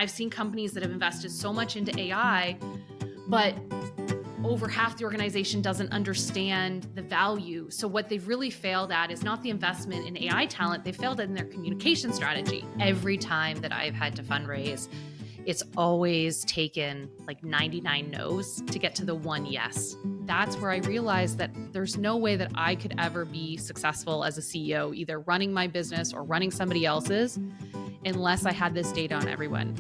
I've seen companies that have invested so much into AI, but over half the organization doesn't understand the value. So what they've really failed at is not the investment in AI talent, they failed in their communication strategy. Every time that I've had to fundraise, it's always taken like 99 no's to get to the one yes. That's where I realized that there's no way that I could ever be successful as a CEO, either running my business or running somebody else's, unless I had this data on everyone.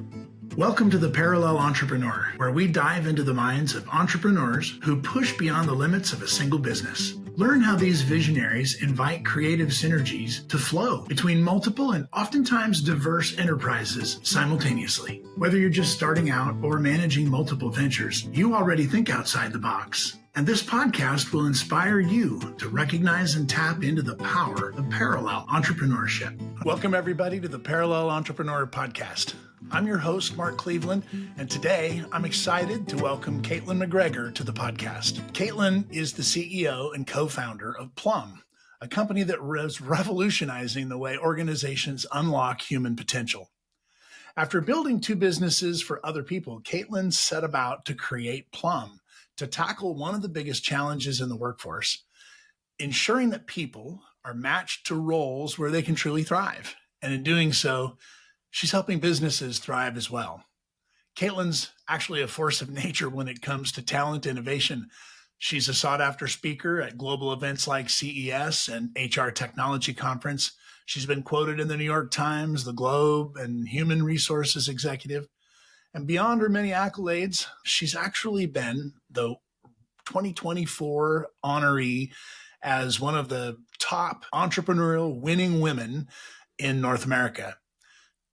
Welcome to The Parallel Entrepreneur, where we dive into the minds of entrepreneurs who push beyond the limits of a single business. Learn how these visionaries invite creative synergies to flow between multiple and oftentimes diverse enterprises simultaneously. Whether you're just starting out or managing multiple ventures, you already think outside the box. And this podcast will inspire you to recognize and tap into the power of parallel entrepreneurship. Welcome, everybody, to the Parallel Entrepreneur Podcast. I'm your host, Mark Cleveland, and today I'm excited to welcome Caitlin MacGregor to the podcast. Caitlin is the CEO and co-founder of Plum, a company that is revolutionizing the way organizations unlock human potential. After building two businesses for other people, Caitlin set about to create Plum to tackle one of the biggest challenges in the workforce, ensuring that people are matched to roles where they can truly thrive. And in doing so, she's helping businesses thrive as well. Caitlin's actually a force of nature when it comes to talent innovation. She's a sought-after speaker at global events like CES and HR Technology Conference. She's been quoted in the New York Times, the Globe, and Human Resources Executive. And beyond her many accolades, she's actually been the 2024 honoree as one of the top entrepreneurial winning women in North America.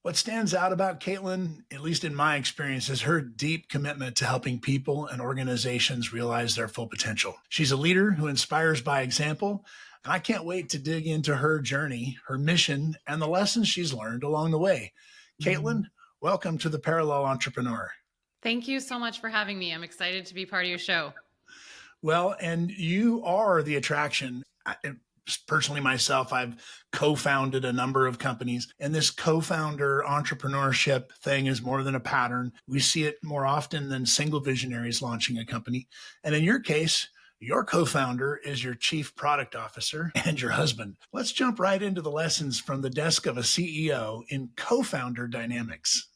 What stands out about Caitlin, at least in my experience, is her deep commitment to helping people and organizations realize their full potential. She's a leader who inspires by example, and I can't wait to dig into her journey, her mission, and the lessons she's learned along the way. Caitlin, welcome to the Parallel Entrepreneur. Thank you so much for having me. I'm excited to be part of your show. Well, and you are the attraction. Personally, myself, I've co-founded a number of companies, and this co-founder entrepreneurship thing is more than a pattern. We see it more often than single visionaries launching a company. And in your case, your co-founder is your chief product officer and your husband. Let's jump right into the lessons from the desk of a CEO in co-founder dynamics.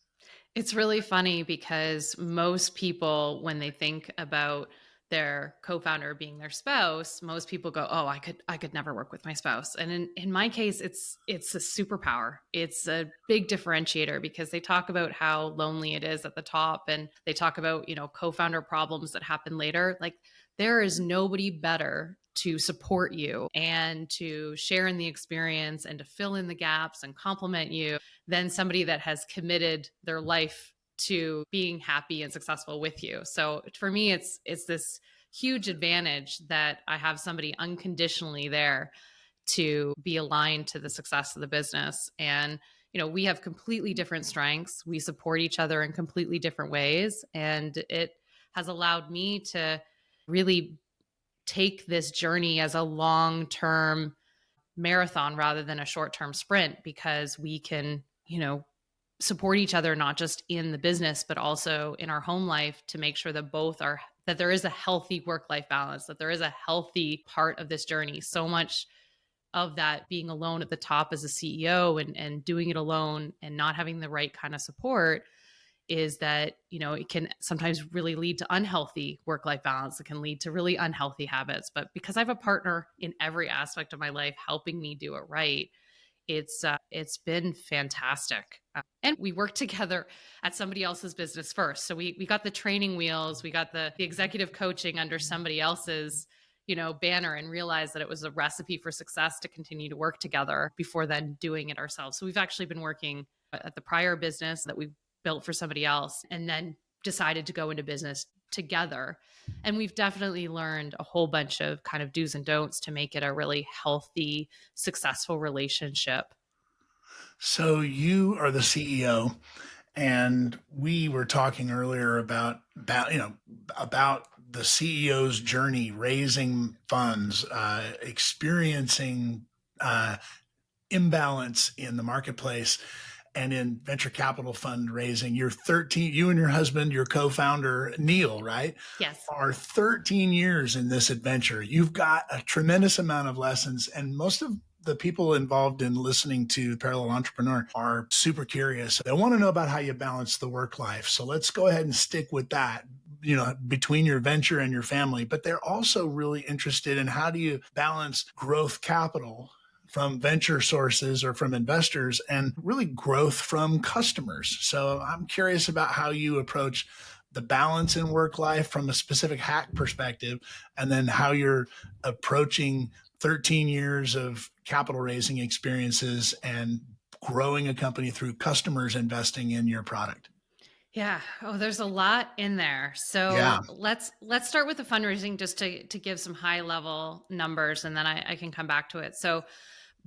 It's really funny because most people, when they think about their co-founder being their spouse, most people go, "Oh, I could never work with my spouse." And in my case, it's a superpower. It's a big differentiator because they talk about how lonely it is at the top, and they talk about, co-founder problems that happen later. Like, there is nobody better to support you and to share in the experience and to fill in the gaps and compliment you than somebody that has committed their life to being happy and successful with you. So for me, it's this huge advantage that I have somebody unconditionally there to be aligned to the success of the business. And, we have completely different strengths. We support each other in completely different ways. And it has allowed me to really take this journey as a long-term marathon rather than a short-term sprint, because we can, support each other, not just in the business, but also in our home life, to make sure that that there is a healthy work-life balance, that there is a healthy part of this journey. So much of that being alone at the top as a CEO and doing it alone and not having the right kind of support is that, it can sometimes really lead to unhealthy work-life balance. It can lead to really unhealthy habits. But because I have a partner in every aspect of my life helping me do it right, it's been fantastic. And we worked together at somebody else's business first. So we got the training wheels, we got the executive coaching under somebody else's, banner, and realized that it was a recipe for success to continue to work together before then doing it ourselves. So we've actually been working at the prior business that we built for somebody else and then decided to go into business together. And we've definitely learned a whole bunch of kind of do's and don'ts to make it a really healthy, successful relationship. So you are the CEO, and we were talking earlier about the CEO's journey, raising funds, experiencing imbalance in the marketplace. and in venture capital fundraising. You're 13, you and your husband, your co-founder, Neil, right? Yes. Are 13 years in this adventure. You've got a tremendous amount of lessons, and most of the people involved in listening to Parallel Entrepreneur are super curious. They want to know about how you balance the work life. So let's go ahead and stick with that, between your venture and your family. But they're also really interested in how do you balance growth capital from venture sources or from investors and really growth from customers. So I'm curious about how you approach the balance in work life from a specific hack perspective, and then how you're approaching 13 years of capital raising experiences and growing a company through customers investing in your product. Yeah. Oh, there's a lot in there. Yeah. So let's start with the fundraising just to give some high level numbers, and then I can come back to it. So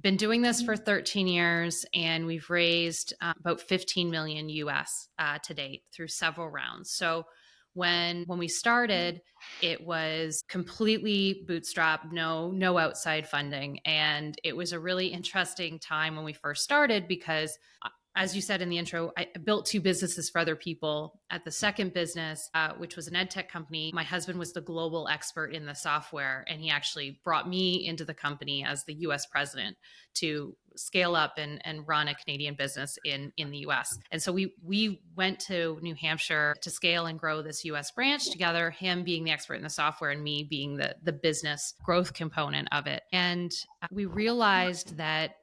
been doing this for 13 years, and we've raised about 15 million US to date through several rounds. So when we started, it was completely bootstrap, no outside funding, and it was a really interesting time when we first started because as you said in the intro, I built two businesses for other people. At the second business, which was an ed tech company, my husband was the global expert in the software, and he actually brought me into the company as the US president to scale up and run a Canadian business in the US. And so we went to New Hampshire to scale and grow this US branch together, him being the expert in the software and me being the business growth component of it. And we realized that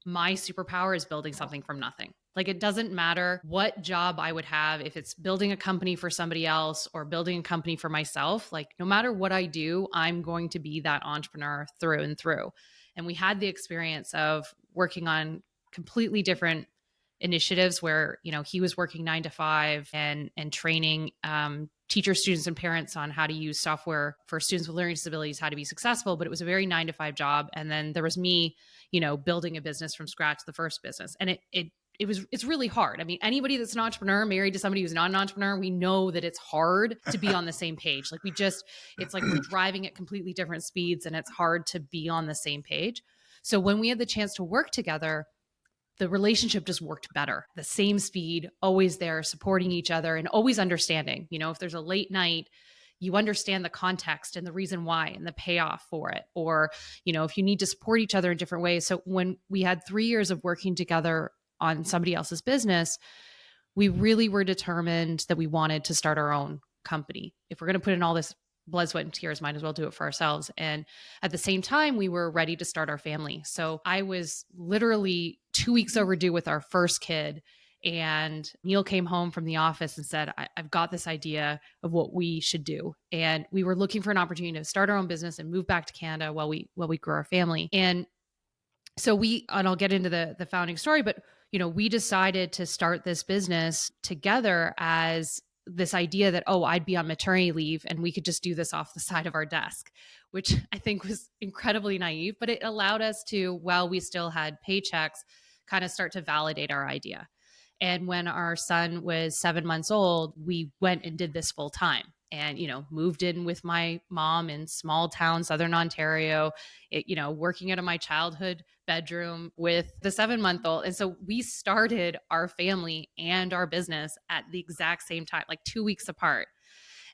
my superpower is building something from nothing. Like, it doesn't matter what job I would have, if it's building a company for somebody else or building a company for myself, like no matter what I do, I'm going to be that entrepreneur through and through. And we had the experience of working on completely different initiatives where, he was working 9 to 5 and training teachers, students, and parents on how to use software for students with learning disabilities, how to be successful. But it was a very 9 to 5 job. And then there was me, building a business from scratch, the first business. And it's really hard. I mean, anybody that's an entrepreneur married to somebody who's not an entrepreneur, we know that it's hard to be on the same page. Like it's like we're driving at completely different speeds, and it's hard to be on the same page. So when we had the chance to work together, the relationship just worked better. The same speed, always there, supporting each other and always understanding. If there's a late night, you understand the context and the reason why and the payoff for it. Or, if you need to support each other in different ways. So when we had 3 years of working together on somebody else's business, we really were determined that we wanted to start our own company. If we're going to put in all this blood, sweat, and tears, might as well do it for ourselves. And at the same time, we were ready to start our family. So I was literally 2 weeks overdue with our first kid. And Neil came home from the office and said, I've got this idea of what we should do. And we were looking for an opportunity to start our own business and move back to Canada while we grow our family. And so and I'll get into the founding story, but we decided to start this business together as this idea that, I'd be on maternity leave and we could just do this off the side of our desk, which I think was incredibly naive, but it allowed us to, while we still had paychecks, kind of start to validate our idea. And when our son was 7 months old, we went and did this full time and, moved in with my mom in small town, Southern Ontario, working out of my childhood bedroom with the 7-month-old. And so we started our family and our business at the exact same time, like 2 weeks apart.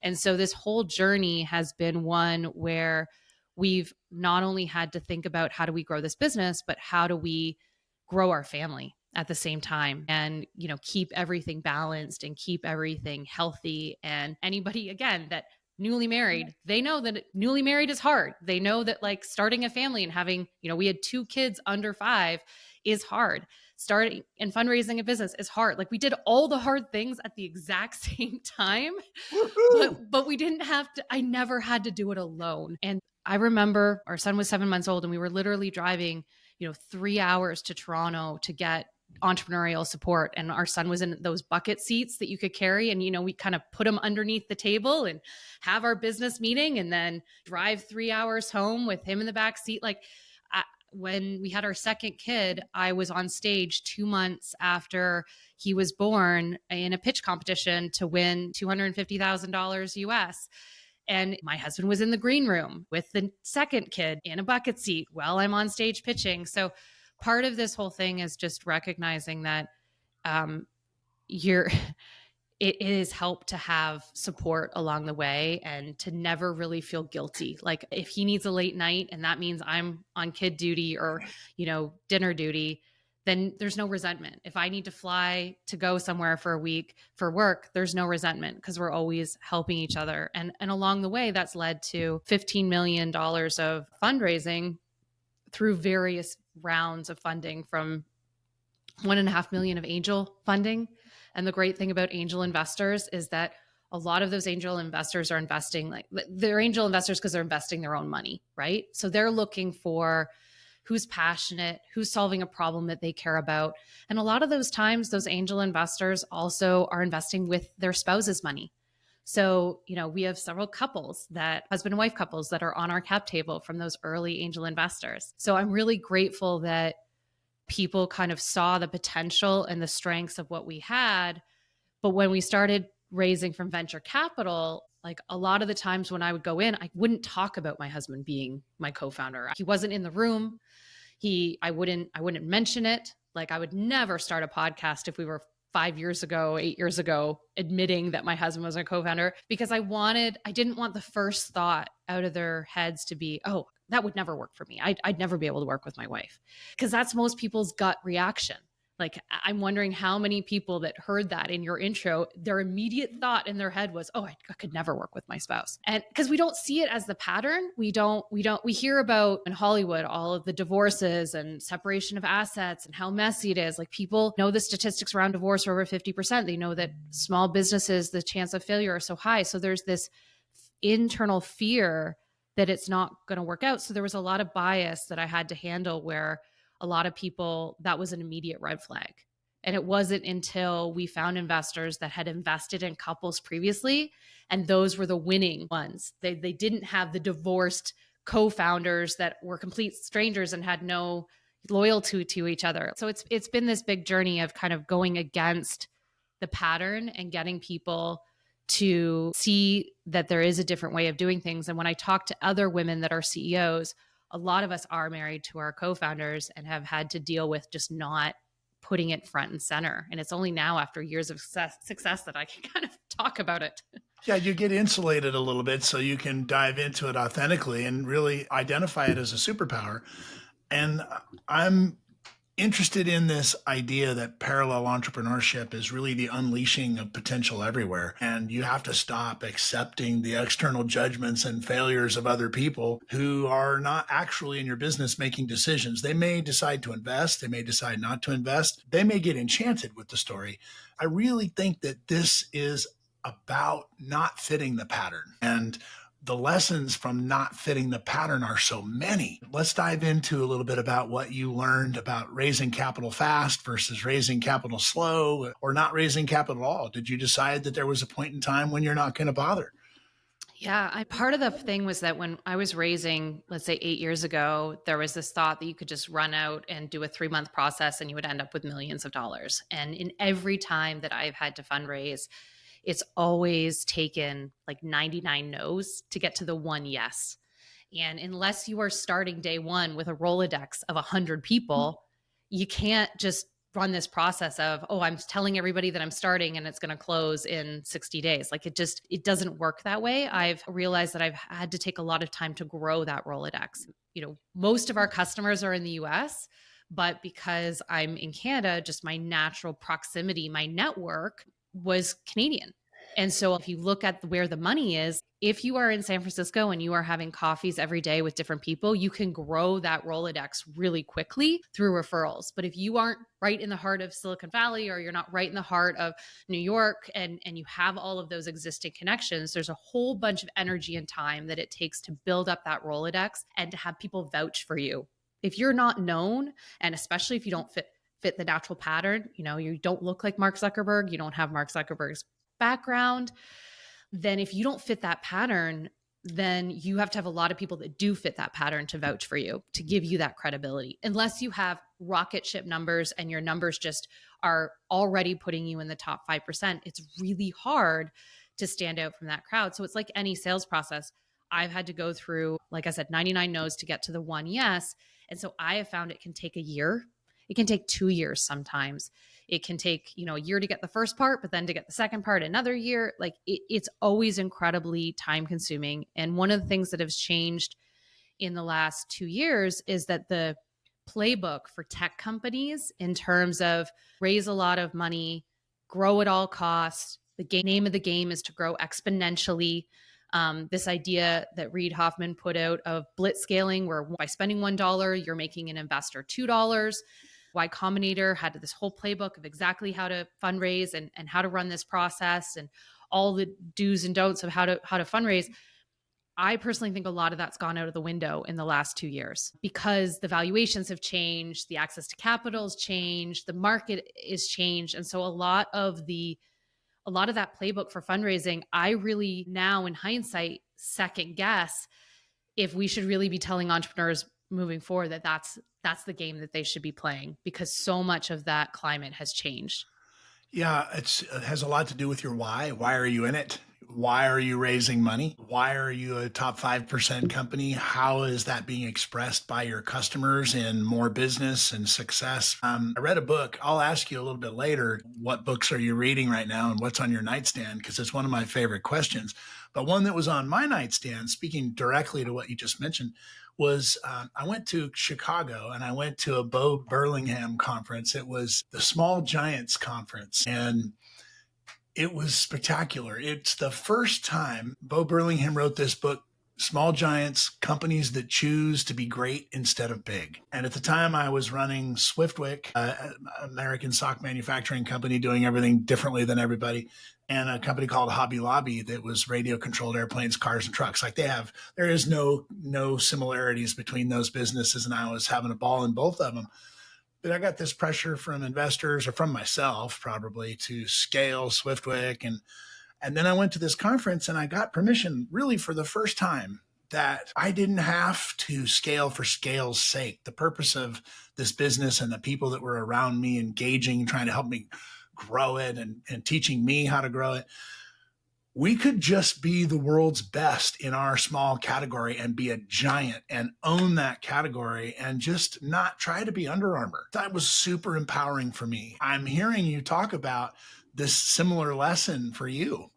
And so this whole journey has been one where we've not only had to think about how do we grow this business, but how do we grow our family at the same time and, keep everything balanced and keep everything healthy. And anybody, again, that newly married, they know that newly married is hard. They know that like starting a family and having, we had 2 kids under 5 is hard. Starting and fundraising a business is hard. Like we did all the hard things at the exact same time, but we didn't have to, I never had to do it alone. And I remember our son was 7 months old and we were literally driving, 3 hours to Toronto to get entrepreneurial support. And our son was in those bucket seats that you could carry. And, we kind of put him underneath the table and have our business meeting and then drive 3 hours home with him in the back seat. Like when we had our second kid, I was on stage 2 months after he was born in a pitch competition to win $250,000 US. And my husband was in the green room with the second kid in a bucket seat while I'm on stage pitching. So part of this whole thing is just recognizing that you're it is helped to have support along the way and to never really feel guilty. Like if he needs a late night and that means I'm on kid duty or, dinner duty, then there's no resentment. If I need to fly to go somewhere for a week for work, there's no resentment because we're always helping each other. And along the way, that's led to $15 million of fundraising through various rounds of funding, from 1.5 million of angel funding. And the great thing about angel investors is that a lot of those angel investors are investing, like they're angel investors because they're investing their own money, right? So they're looking for who's passionate, who's solving a problem that they care about. And a lot of those times, those angel investors also are investing with their spouse's money. So, we have several husband and wife couples that are on our cap table from those early angel investors. So I'm really grateful that people kind of saw the potential and the strengths of what we had. But when we started raising from venture capital, like a lot of the times when I would go in, I wouldn't talk about my husband being my co-founder. He wasn't in the room. I wouldn't mention it. Like I would never start a podcast if we were 5 years ago, 8 years ago, admitting that my husband was a co-founder, because I didn't want the first thought out of their heads to be, oh, that would never work for me. I'd never be able to work with my wife, because that's most people's gut reaction. Like, I'm wondering how many people that heard that in your intro, their immediate thought in their head was, oh, I could never work with my spouse. And because we don't see it as the pattern, we hear about in Hollywood, all of the divorces and separation of assets and how messy it is. Like, people know the statistics around divorce are over 50%. They know that small businesses, the chance of failure are so high. So there's this internal fear that it's not going to work out. So there was a lot of bias that I had to handle, where a lot of people, that was an immediate red flag. And it wasn't until we found investors that had invested in couples previously, and those were the winning ones. They didn't have the divorced co-founders that were complete strangers and had no loyalty to each other. So it's been this big journey of kind of going against the pattern and getting people to see that there is a different way of doing things. And when I talk to other women that are CEOs, a lot of us are married to our co-founders and have had to deal with just not putting it front and center. And it's only now, after years of success, that I can kind of talk about it. Yeah, you get insulated a little bit so you can dive into it authentically and really identify it as a superpower. And I'm interested in this idea that parallel entrepreneurship is really the unleashing of potential everywhere. And you have to stop accepting the external judgments and failures of other people who are not actually in your business making decisions. They may decide to invest. They may decide not to invest. They may get enchanted with the story. I really think that this is about not fitting the pattern. And the lessons from not fitting the pattern are so many. Let's dive into a little bit about what you learned about raising capital fast versus raising capital slow, or not raising capital at all. Did you decide that there was a point in time when you're not going to bother? Yeah, part of the thing was that when I was raising, let's say 8 years ago, there was this thought that you could just run out and do a 3-month process and you would end up with millions of dollars. And in every time that I've had to fundraise, it's always taken like 99 no's to get to the one yes. And unless you are starting day one with a Rolodex of 100 people, you can't just run this process of, oh, I'm telling everybody that I'm starting and it's going to close in 60 days. Like, it doesn't work that way. I've realized that I've had to take a lot of time to grow that Rolodex. Most of our customers are in the US, but because I'm in Canada, just my natural proximity, my network was Canadian. And so if you look at where the money is, if you are in San Francisco and you are having coffees every day with different people, you can grow that Rolodex really quickly through referrals. But if you aren't right in the heart of Silicon Valley, or you're not right in the heart of New York, and you have all of those existing connections, there's a whole bunch of energy and time that it takes to build up that Rolodex and to have people vouch for you. If you're not known, and especially if you don't fit the natural pattern, you don't look like Mark Zuckerberg, you don't have Mark Zuckerberg's background, then if you don't fit that pattern, then you have to have a lot of people that do fit that pattern to vouch for you, to give you that credibility. Unless you have rocket ship numbers and your numbers just are already putting you in the top 5%, it's really hard to stand out from that crowd. So it's like any sales process. I've had to go through, like I said, 99 no's to get to the one yes. And so I have found it can take a year. It can take 2 years sometimes. It can take, a year to get the first part, but then to get the second part, another year. Like it's always incredibly time consuming. And one of the things that has changed in the last 2 years is that the playbook for tech companies in terms of raise a lot of money, grow at all costs. The name of the game is to grow exponentially. This idea that Reid Hoffman put out of blitz scaling, where by spending $1, you're making an investor $2. Y Combinator had this whole playbook of exactly how to fundraise and how to run this process and all the do's and don'ts of how to fundraise. I personally think a lot of that's gone out of the window in the last 2 years because the valuations have changed, the access to capital has changed, the market is changed. And so a lot of that playbook for fundraising, I really now in hindsight second guess if we should really be telling entrepreneurs moving forward that that's the game that they should be playing, because so much of that climate has changed. Yeah, it has a lot to do with your why. Why are you in it? Why are you raising money? Why are you a top 5% company? How is that being expressed by your customers in more business and success? I read a book. I'll ask you a little bit later, what books are you reading right now and what's on your nightstand? Because it's one of my favorite questions. But one that was on my nightstand, speaking directly to what you just mentioned, was I went to Chicago and I went to a Bo Burlingham conference. It was the Small Giants Conference. And it was spectacular. It's the first time Bo Burlingham wrote this book, Small Giants, Companies That Choose to Be Great Instead of Big. And at the time I was running Swiftwick, American sock manufacturing company, doing everything differently than everybody, and a company called Hobby Lobby that was radio controlled airplanes, cars, and trucks. Like there is no similarities between those businesses. And I was having a ball in both of them. But I got this pressure from investors, or from myself probably, to scale Swiftwick. And then I went to this conference and I got permission really for the first time that I didn't have to scale for scale's sake. The purpose of this business and the people that were around me engaging, trying to help me grow it and teaching me how to grow it. We could just be the world's best in our small category and be a giant and own that category and just not try to be Under Armour. That was super empowering for me. I'm hearing you talk about this similar lesson for you.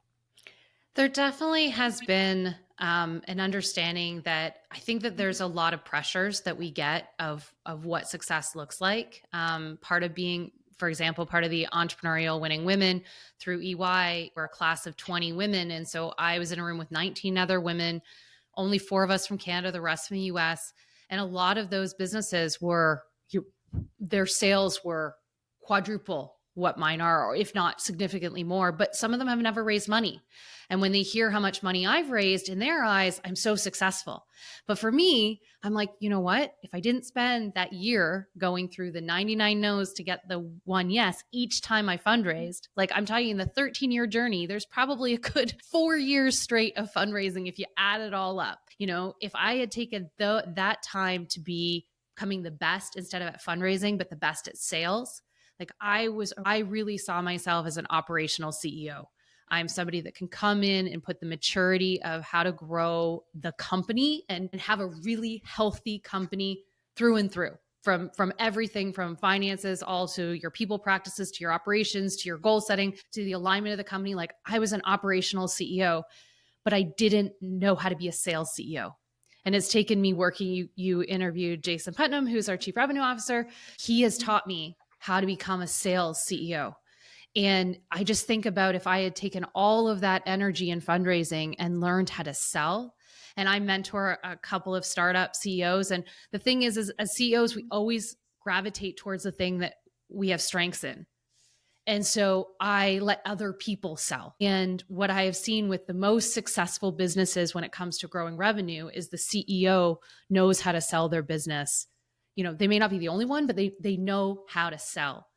There definitely has been an understanding that I think that there's a lot of pressures that we get of what success looks like. Part of being, for example, part of the entrepreneurial winning women through EY, we're a class of 20 women. And so I was in a room with 19 other women, only 4 of us from Canada, the rest from the US. And a lot of those businesses their sales were quadruple what mine are, or if not significantly more, but some of them have never raised money. And when they hear how much money I've raised, in their eyes, I'm so successful. But for me, I'm like, you know what? If I didn't spend that year going through the 99 no's to get the one yes each time I fundraised, like I'm talking the 13-year journey, there's probably a good 4 years straight of fundraising if you add it all up. If I had taken that time to be becoming the best instead of at fundraising, but the best at sales, like I really saw myself as an operational CEO. I'm somebody that can come in and put the maturity of how to grow the company and have a really healthy company through and through, from everything from finances, all to your people practices, to your operations, to your goal setting, to the alignment of the company. Like I was an operational CEO, but I didn't know how to be a sales CEO. And it's taken me working, you interviewed Jason Putnam, who's our chief revenue officer. He has taught me how to become a sales CEO. And I just think about if I had taken all of that energy in fundraising and learned how to sell. And I mentor a couple of startup CEOs. And the thing is as CEOs, we always gravitate towards the thing that we have strengths in. And so I let other people sell. And what I have seen with the most successful businesses when it comes to growing revenue is the CEO knows how to sell their business. They may not be the only one, but they know how to sell.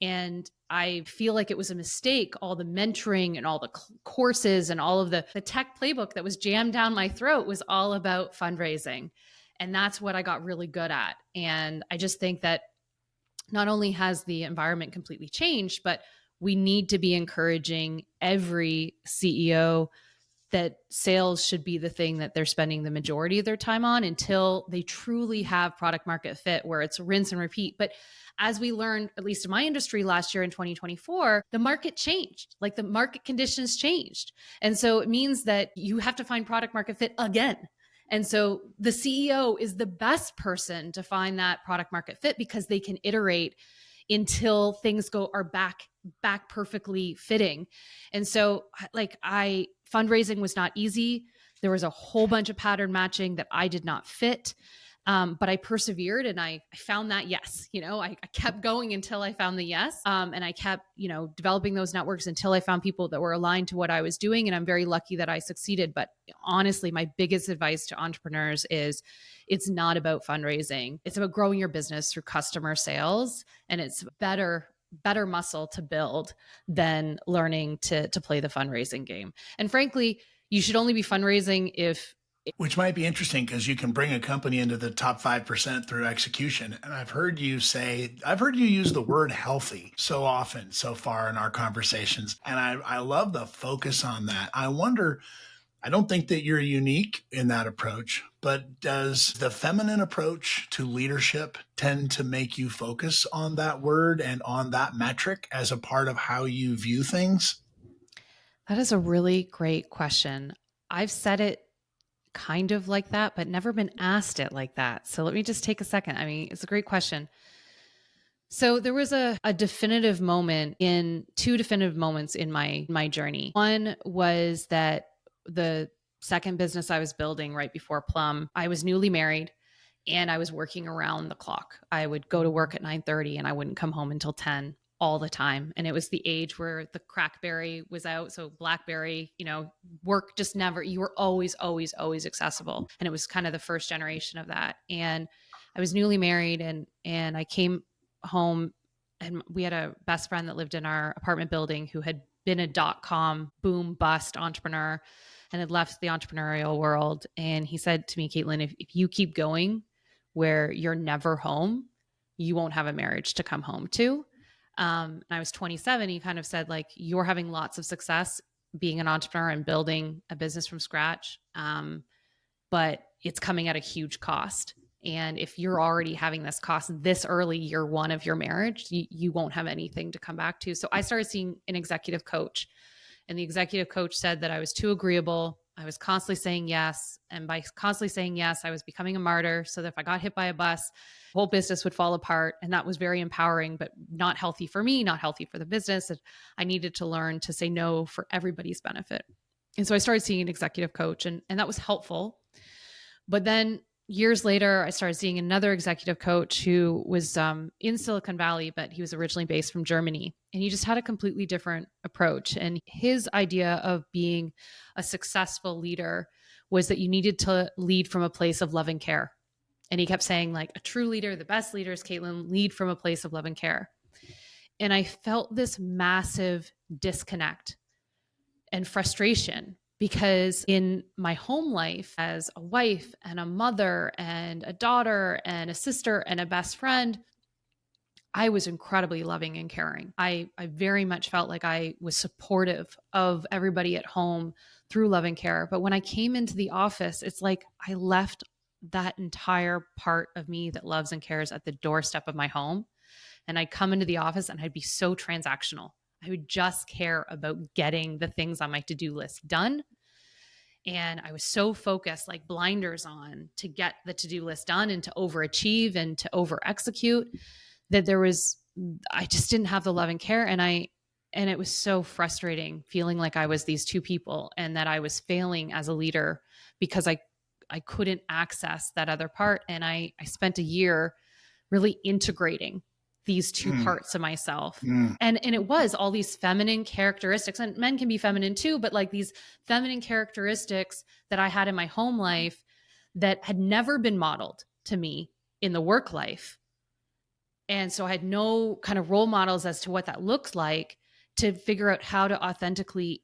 And I feel like it was a mistake, all the mentoring and all the courses and all of the tech playbook that was jammed down my throat was all about fundraising. And that's what I got really good at. And I just think that not only has the environment completely changed, but we need to be encouraging every CEO that sales should be the thing that they're spending the majority of their time on until they truly have product market fit, where it's rinse and repeat. But as we learned, at least in my industry last year in 2024, the market changed, like the market conditions changed. And so it means that you have to find product market fit again. And so the CEO is the best person to find that product market fit, because they can iterate until things are back perfectly fitting. And so fundraising was not easy. There was a whole bunch of pattern matching that I did not fit. But I persevered and I found that yes. I kept going until I found the yes. And I kept, developing those networks until I found people that were aligned to what I was doing. And I'm very lucky that I succeeded. But honestly, my biggest advice to entrepreneurs is it's not about fundraising. It's about growing your business through customer sales. And it's better muscle to build than learning to play the fundraising game. And frankly, you should only be fundraising which might be interesting, because you can bring a company into the top 5% through execution. And I've heard you use the word healthy so often so far in our conversations. And I love the focus on that. I don't think that you're unique in that approach, but does the feminine approach to leadership tend to make you focus on that word and on that metric as a part of how you view things? That is a really great question. I've said it kind of like that, but never been asked it like that. So let me just take a second. I mean, it's a great question. So there was two definitive moments in my journey. One was that the second business I was building right before Plum, I was newly married and I was working around the clock. I would go to work at 9:30 and I wouldn't come home until 10 all the time. And it was the age where the Crackberry was out. So Blackberry, work just never, you were always, always, always accessible. And it was kind of the first generation of that. And I was newly married and I came home and we had a best friend that lived in our apartment building who had been a .com boom bust entrepreneur and had left the entrepreneurial world. And he said to me, Caitlin, if you keep going where you're never home, you won't have a marriage to come home to. And I was 27. He kind of said, like, you're having lots of success being an entrepreneur and building a business from scratch. But it's coming at a huge cost. And if you're already having this cost this early, year one of your marriage, you won't have anything to come back to. So I started seeing an executive coach, and the executive coach said that I was too agreeable. I was constantly saying yes. And by constantly saying yes, I was becoming a martyr. So that if I got hit by a bus, the whole business would fall apart. And that was very empowering, but not healthy for me, not healthy for the business. And I needed to learn to say no for everybody's benefit. And so I started seeing an executive coach, and that was helpful. But then years later, I started seeing another executive coach who was in Silicon Valley, but he was originally based from Germany. And he just had a completely different approach. And his idea of being a successful leader was that you needed to lead from a place of love and care. And he kept saying, like, a true leader, the best leaders, Caitlin, lead from a place of love and care. And I felt this massive disconnect and frustration, because in my home life as a wife and a mother and a daughter and a sister and a best friend, I was incredibly loving and caring. I very much felt like I was supportive of everybody at home through love and care. But when I came into the office, it's like I left that entire part of me that loves and cares at the doorstep of my home. And I'd come into the office and I'd be so transactional. I would just care about getting the things on my to-do list done. And I was so focused, like blinders on, to get the to-do list done and to overachieve and to over-execute, that I just didn't have the love and care. And it was so frustrating feeling like I was these two people and that I was failing as a leader because I couldn't access that other part. And I spent a year really integrating these two parts of myself. And it was all these feminine characteristics, and men can be feminine too, but like these feminine characteristics that I had in my home life that had never been modeled to me in the work life. And so I had no kind of role models as to what that looked like to figure out how to authentically,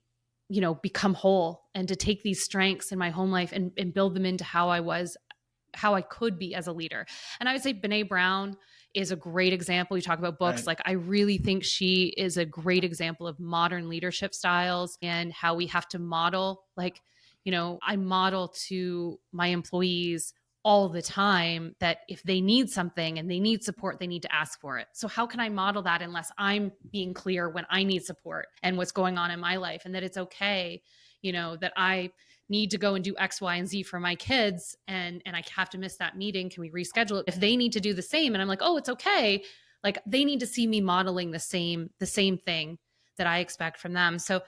become whole and to take these strengths in my home life and build them into how I could be as a leader. And I would say Brené Brown is a great example. You talk about books. Right. Like, I really think she is a great example of modern leadership styles and how we have to model. Like, I model to my employees all the time that if they need something and they need support, they need to ask for it. So how can I model that unless I'm being clear when I need support and what's going on in my life, and that it's okay, that I need to go and do X, Y, and Z for my kids, and I have to miss that meeting. Can we reschedule it? If they need to do the same, and I'm like, oh, it's okay. Like, they need to see me modeling the same thing that I expect from them. So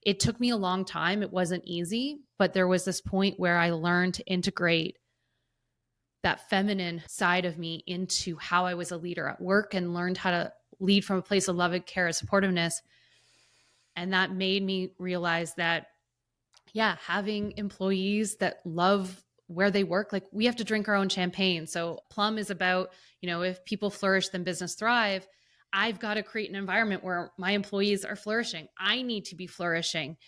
it took me a long time. It wasn't easy, but there was this point where I learned to integrate that feminine side of me into how I was a leader at work, and learned how to lead from a place of love and care and supportiveness. And that made me realize that, having employees that love where they work, like, we have to drink our own champagne. So Plum is about, if people flourish, then business thrive. I've got to create an environment where my employees are flourishing. I need to be flourishing.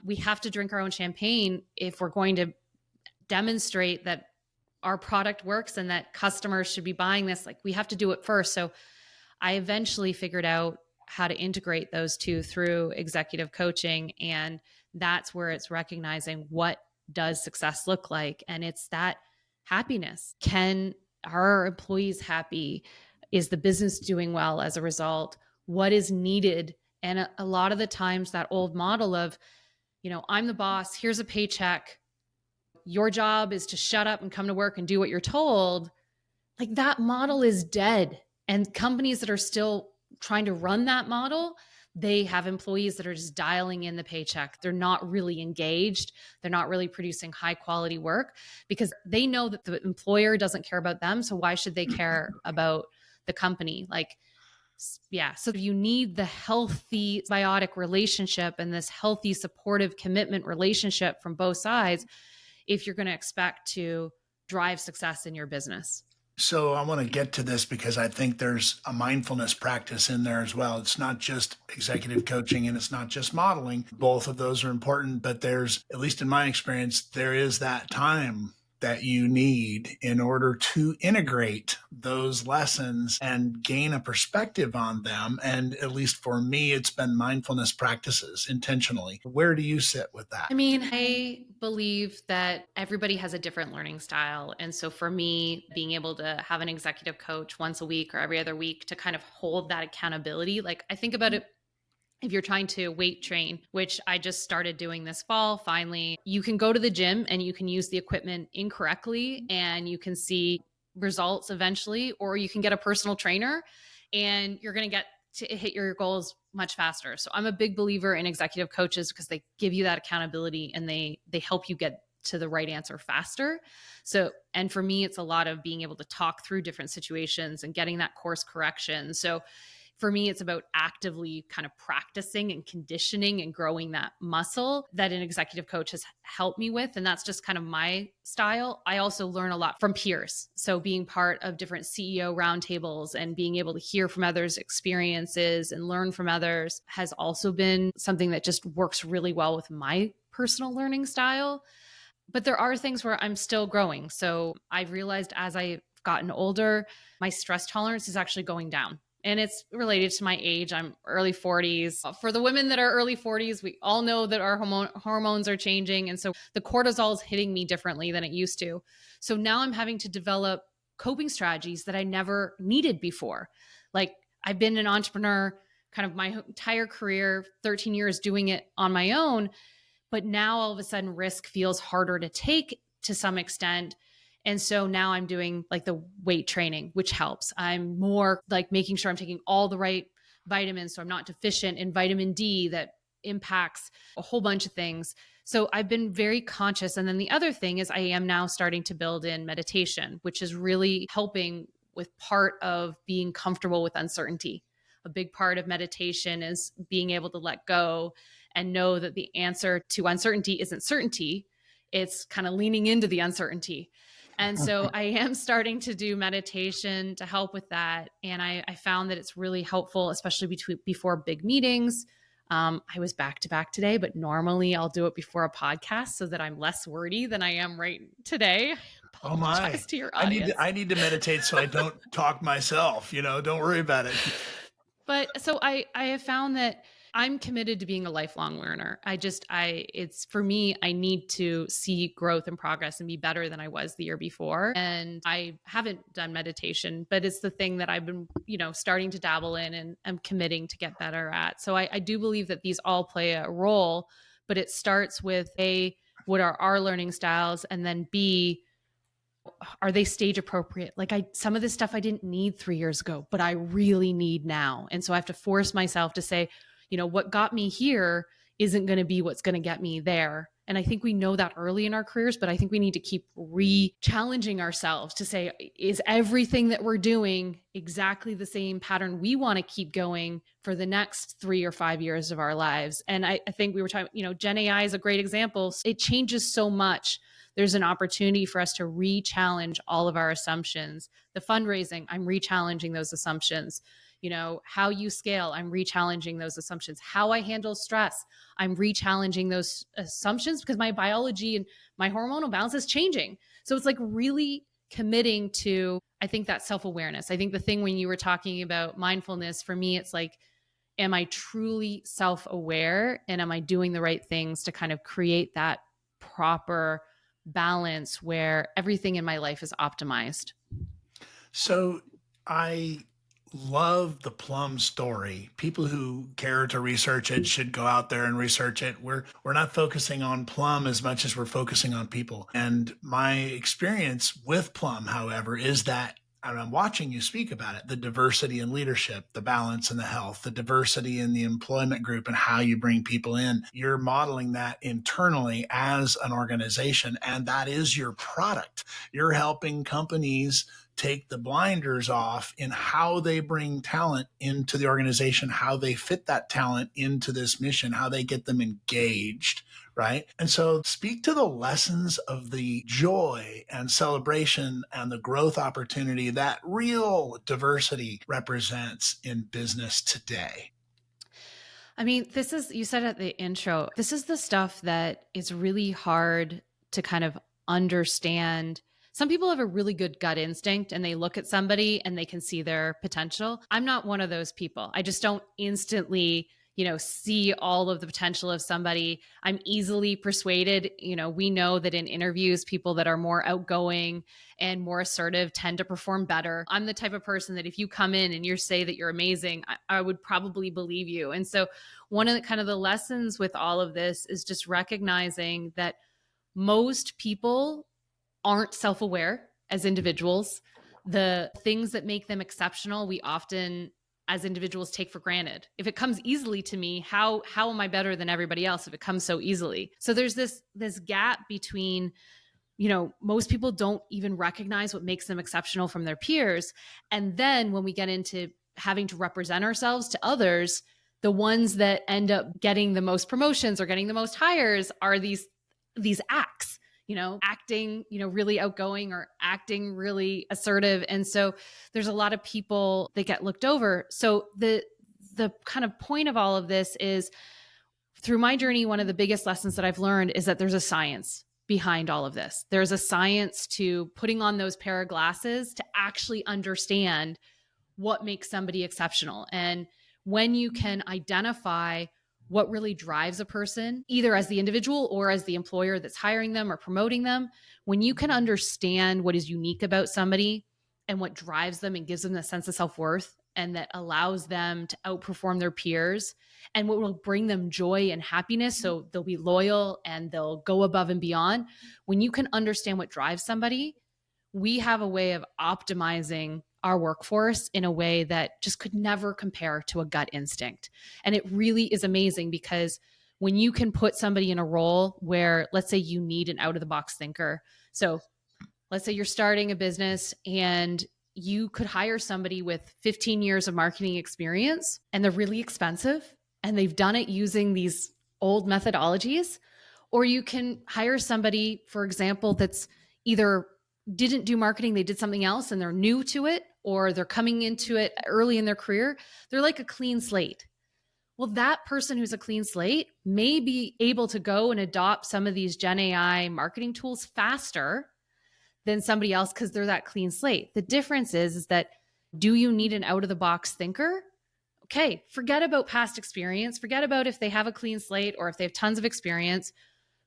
We have to drink our own champagne if we're going to demonstrate that our product works and that customers should be buying this. Like, we have to do it first. So I eventually figured out how to integrate those two through executive coaching. And that's where it's recognizing, what does success look like? And it's that happiness. Can our employees happy? Is the business doing well as a result? What is needed? And a lot of the times, that old model of, I'm the boss, here's a paycheck, your job is to shut up and come to work and do what you're told. Like, that model is dead. And companies that are still trying to run that model, they have employees that are just dialing in the paycheck. They're not really engaged. They're not really producing high quality work, because they know that the employer doesn't care about them. So why should they care about the company? So you need the healthy symbiotic relationship and this healthy supportive commitment relationship from both sides if you're going to expect to drive success in your business. So I want to get to this because I think there's a mindfulness practice in there as well. It's not just executive coaching and it's not just modeling. Both of those are important, but there's, at least in my experience, there is that time that you need in order to integrate those lessons and gain a perspective on them. And at least for me, it's been mindfulness practices intentionally. Where do you sit with that? I mean, I believe that everybody has a different learning style. And so for me, being able to have an executive coach once a week or every other week to kind of hold that accountability, like, I think about it, if you're trying to weight train, which I just started doing this fall, finally, you can go to the gym and you can use the equipment incorrectly and you can see results eventually, or you can get a personal trainer and you're going to get to hit your goals much faster. So I'm a big believer in executive coaches because they give you that accountability and they help you get to the right answer faster. So, and for me, it's a lot of being able to talk through different situations and getting that course correction. So for me, it's about actively kind of practicing and conditioning and growing that muscle that an executive coach has helped me with. And that's just kind of my style. I also learn a lot from peers. So being part of different CEO roundtables and being able to hear from others' experiences and learn from others has also been something that just works really well with my personal learning style. But there are things where I'm still growing. So I've realized as I've gotten older, my stress tolerance is actually going down. And it's related to my age. I'm early 40s. For the women that are early 40s, we all know that our hormones are changing. And so the cortisol is hitting me differently than it used to. So now I'm having to develop coping strategies that I never needed before. Like, I've been an entrepreneur kind of my entire career, 13 years doing it on my own. But now all of a sudden risk feels harder to take to some extent. And so now I'm doing like the weight training, which helps. I'm more like making sure I'm taking all the right vitamins so I'm not deficient in vitamin D that impacts a whole bunch of things. So I've been very conscious. And then the other thing is I am now starting to build in meditation, which is really helping with part of being comfortable with uncertainty. A big part of meditation is being able to let go and know that the answer to uncertainty isn't certainty. It's kind of leaning into the uncertainty. And so I am starting to do meditation to help with that. And I found that it's really helpful, especially before big meetings. I was back to back today, but normally I'll do it before a podcast so that I'm less wordy than I am right today. Oh my! To your audience. I need to meditate so I don't talk myself. Don't worry about it. But so I have found that I'm committed to being a lifelong learner. It's for me, I need to see growth and progress and be better than I was the year before. And I haven't done meditation, but it's the thing that I've been, starting to dabble in and I'm committing to get better at. So I do believe that these all play a role, but it starts with A, what are our learning styles? And then B, are they stage appropriate? Like some of this stuff I didn't need 3 years ago, but I really need now. And so I have to force myself to say, what got me here isn't going to be what's going to get me there. And I think we know that early in our careers, but I think we need to keep re-challenging ourselves to say, is everything that we're doing exactly the same pattern we want to keep going for the next 3 or 5 years of our lives? And I think we were talking, GenAI is a great example. It changes so much. There's an opportunity for us to re-challenge all of our assumptions. The fundraising, I'm re-challenging those assumptions. How you scale, I'm re-challenging those assumptions. How I handle stress, I'm re-challenging those assumptions because my biology and my hormonal balance is changing. So it's like really committing to, I think, that self-awareness. I think the thing when you were talking about mindfulness, for me, it's like, am I truly self-aware and am I doing the right things to kind of create that proper balance where everything in my life is optimized? So I love the Plum story. People who care to research it should go out there and research it. We're not focusing on Plum as much as we're focusing on people. And my experience with Plum, however, is that, and I'm watching you speak about it, the diversity in leadership, the balance and the health, the diversity in the employment group and how you bring people in. You're modeling that internally as an organization, and that is your product. You're helping companies take the blinders off in how they bring talent into the organization, how they fit that talent into this mission, how they get them engaged, right? And so speak to the lessons of the joy and celebration and the growth opportunity that real diversity represents in business today. I mean, you said at the intro, this is the stuff that is really hard to kind of understand. Some people have a really good gut instinct and they look at somebody and they can see their potential. I'm not one of those people. I just don't instantly, see all of the potential of somebody. I'm easily persuaded. We know that in interviews, people that are more outgoing and more assertive tend to perform better. I'm the type of person that if you come in and you say that you're amazing, I would probably believe you. And so one of the kind of the lessons with all of this is just recognizing that most people aren't self-aware as individuals. The things that make them exceptional, we often as individuals take for granted. If it comes easily to me, how am I better than everybody else if it comes so easily? So there's this gap between, most people don't even recognize what makes them exceptional from their peers. And then when we get into having to represent ourselves to others, the ones that end up getting the most promotions or getting the most hires are these acts, acting, really outgoing or acting really assertive. And so there's a lot of people that get looked over. So the kind of point of all of this is, through my journey, one of the biggest lessons that I've learned is that there's a science behind all of this. There's a science to putting on those pair of glasses to actually understand what makes somebody exceptional. And when you can identify what really drives a person, either as the individual or as the employer that's hiring them or promoting them, when you can understand what is unique about somebody and what drives them and gives them a sense of self-worth and that allows them to outperform their peers and what will bring them joy and happiness, so they'll be loyal and they'll go above and beyond. When you can understand what drives somebody, we have a way of optimizing our workforce in a way that just could never compare to a gut instinct. And it really is amazing because when you can put somebody in a role where, let's say you need an out-of-the-box thinker. So let's say you're starting a business and you could hire somebody with 15 years of marketing experience and they're really expensive and they've done it using these old methodologies. Or you can hire somebody, for example, that's either didn't do marketing, they did something else and they're new to it, or they're coming into it early in their career. They're like a clean slate. Well, that person who's a clean slate may be able to go and adopt some of these GenAI marketing tools faster than somebody else because they're that clean slate. The difference is that, do you need an out-of-the-box thinker? Okay, forget about past experience. Forget about if they have a clean slate or if they have tons of experience.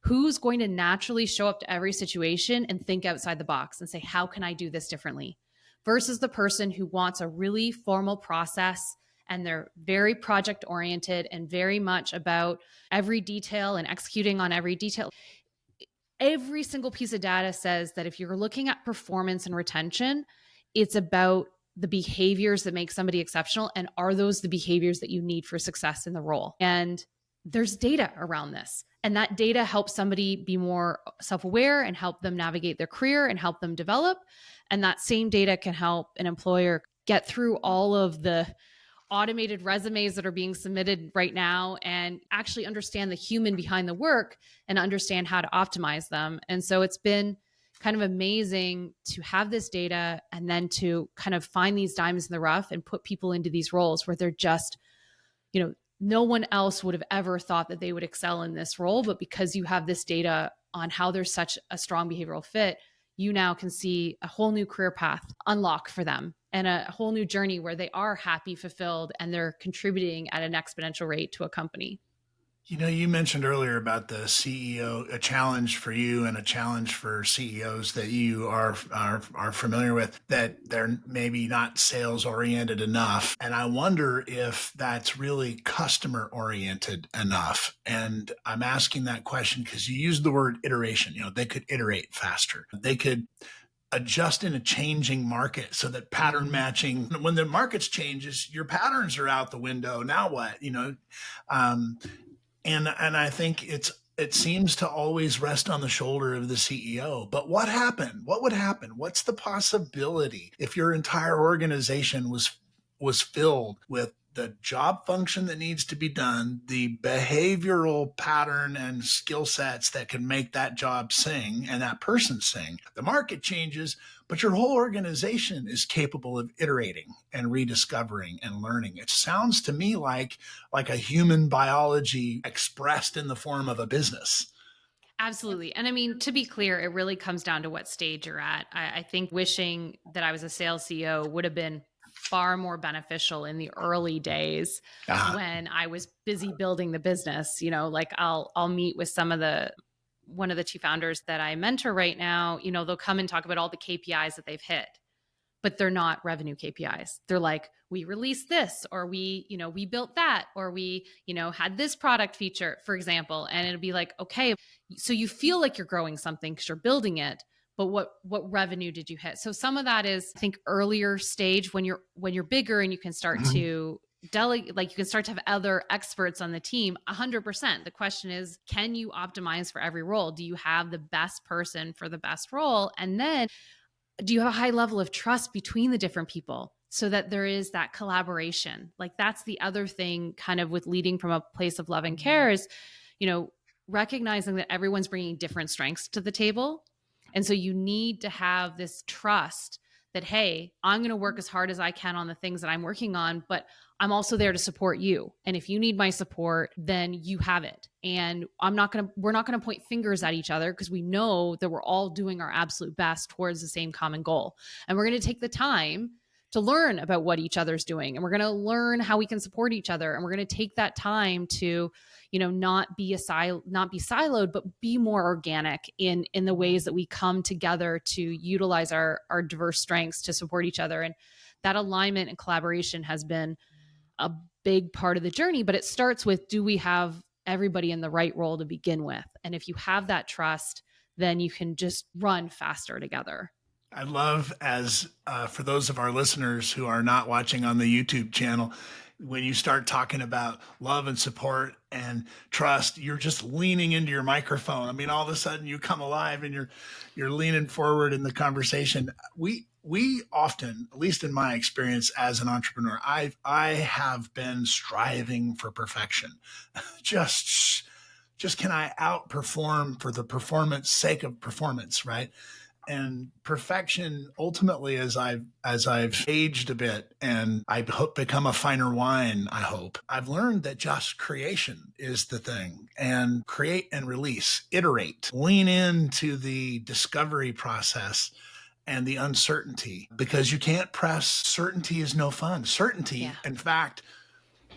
Who's going to naturally show up to every situation and think outside the box and say, how can I do this differently? Versus the person who wants a really formal process and they're very project oriented and very much about every detail and executing on every detail. Every single piece of data says that if you're looking at performance and retention, it's about the behaviors that make somebody exceptional. And are those the behaviors that you need for success in the role? And there's data around this. And that data helps somebody be more self aware and help them navigate their career and help them develop. And that same data can help an employer get through all of the automated resumes that are being submitted right now and actually understand the human behind the work and understand how to optimize them. And so it's been kind of amazing to have this data and then to kind of find these diamonds in the rough and put people into these roles where they're just, no one else would have ever thought that they would excel in this role. But because you have this data on how there's such a strong behavioral fit, you now can see a whole new career path unlock for them and a whole new journey where they are happy, fulfilled, and they're contributing at an exponential rate to a company. You mentioned earlier about the CEO, a challenge for you and a challenge for CEOs that you are familiar with, that they're maybe not sales oriented enough. And I wonder if that's really customer oriented enough. And I'm asking that question because you used the word iteration. They could iterate faster. They could adjust in a changing market so that pattern matching, when the markets changes, your patterns are out the window. Now what? And I think it seems to always rest on the shoulder of the CEO. But what happened? What would happen? What's the possibility if your entire organization was filled with the job function that needs to be done, the behavioral pattern and skill sets that can make that job sing and that person sing? The market changes, but your whole organization is capable of iterating and rediscovering and learning. It sounds to me like a human biology expressed in the form of a business. Absolutely. And I mean, to be clear, it really comes down to what stage you're at. I think wishing that I was a sales CEO would have been far more beneficial in the early days when I was busy building the business. Like I'll meet with one of the two founders that I mentor right now. They'll come and talk about all the KPIs that they've hit, but they're not revenue KPIs. They're like, we released this, or we built that, or we, had this product feature, for example. And it'll be like, okay, so you feel like you're growing something because you're building it, but what revenue did you hit? So some of that is, I think, earlier stage when you're bigger and you can start to delegate, like you can start to have other experts on the team. 100%. The question is, can you optimize for every role? Do you have the best person for the best role? And then do you have a high level of trust between the different people so that there is that collaboration? Like that's the other thing kind of with leading from a place of love and care is, recognizing that everyone's bringing different strengths to the table. And so you need to have this trust that, hey, I'm going to work as hard as I can on the things that I'm working on, but I'm also there to support you. And if you need my support, then you have it. And we're not going to point fingers at each other because we know that we're all doing our absolute best towards the same common goal. And we're going to take the time to learn about what each other's doing. And we're going to learn how we can support each other. And we're going to take that time to, not be siloed, but be more organic in the ways that we come together to utilize our diverse strengths to support each other. And that alignment and collaboration has been a big part of the journey, but it starts with, do we have everybody in the right role to begin with? And if you have that trust, then you can just run faster together. I love, for those of our listeners who are not watching on the YouTube channel, when you start talking about love and support and trust, you're just leaning into your microphone. I mean, all of a sudden you come alive and you're leaning forward in the conversation. We often, at least in my experience as an entrepreneur, I have been striving for perfection. Just can I outperform for the performance sake of performance, right? And perfection, ultimately, as I've aged a bit and I hope become a finer wine, I've learned that just creation is the thing. And create and release, iterate, lean into the discovery process and the uncertainty, because you can't press. Certainty is no fun. Certainty, in fact,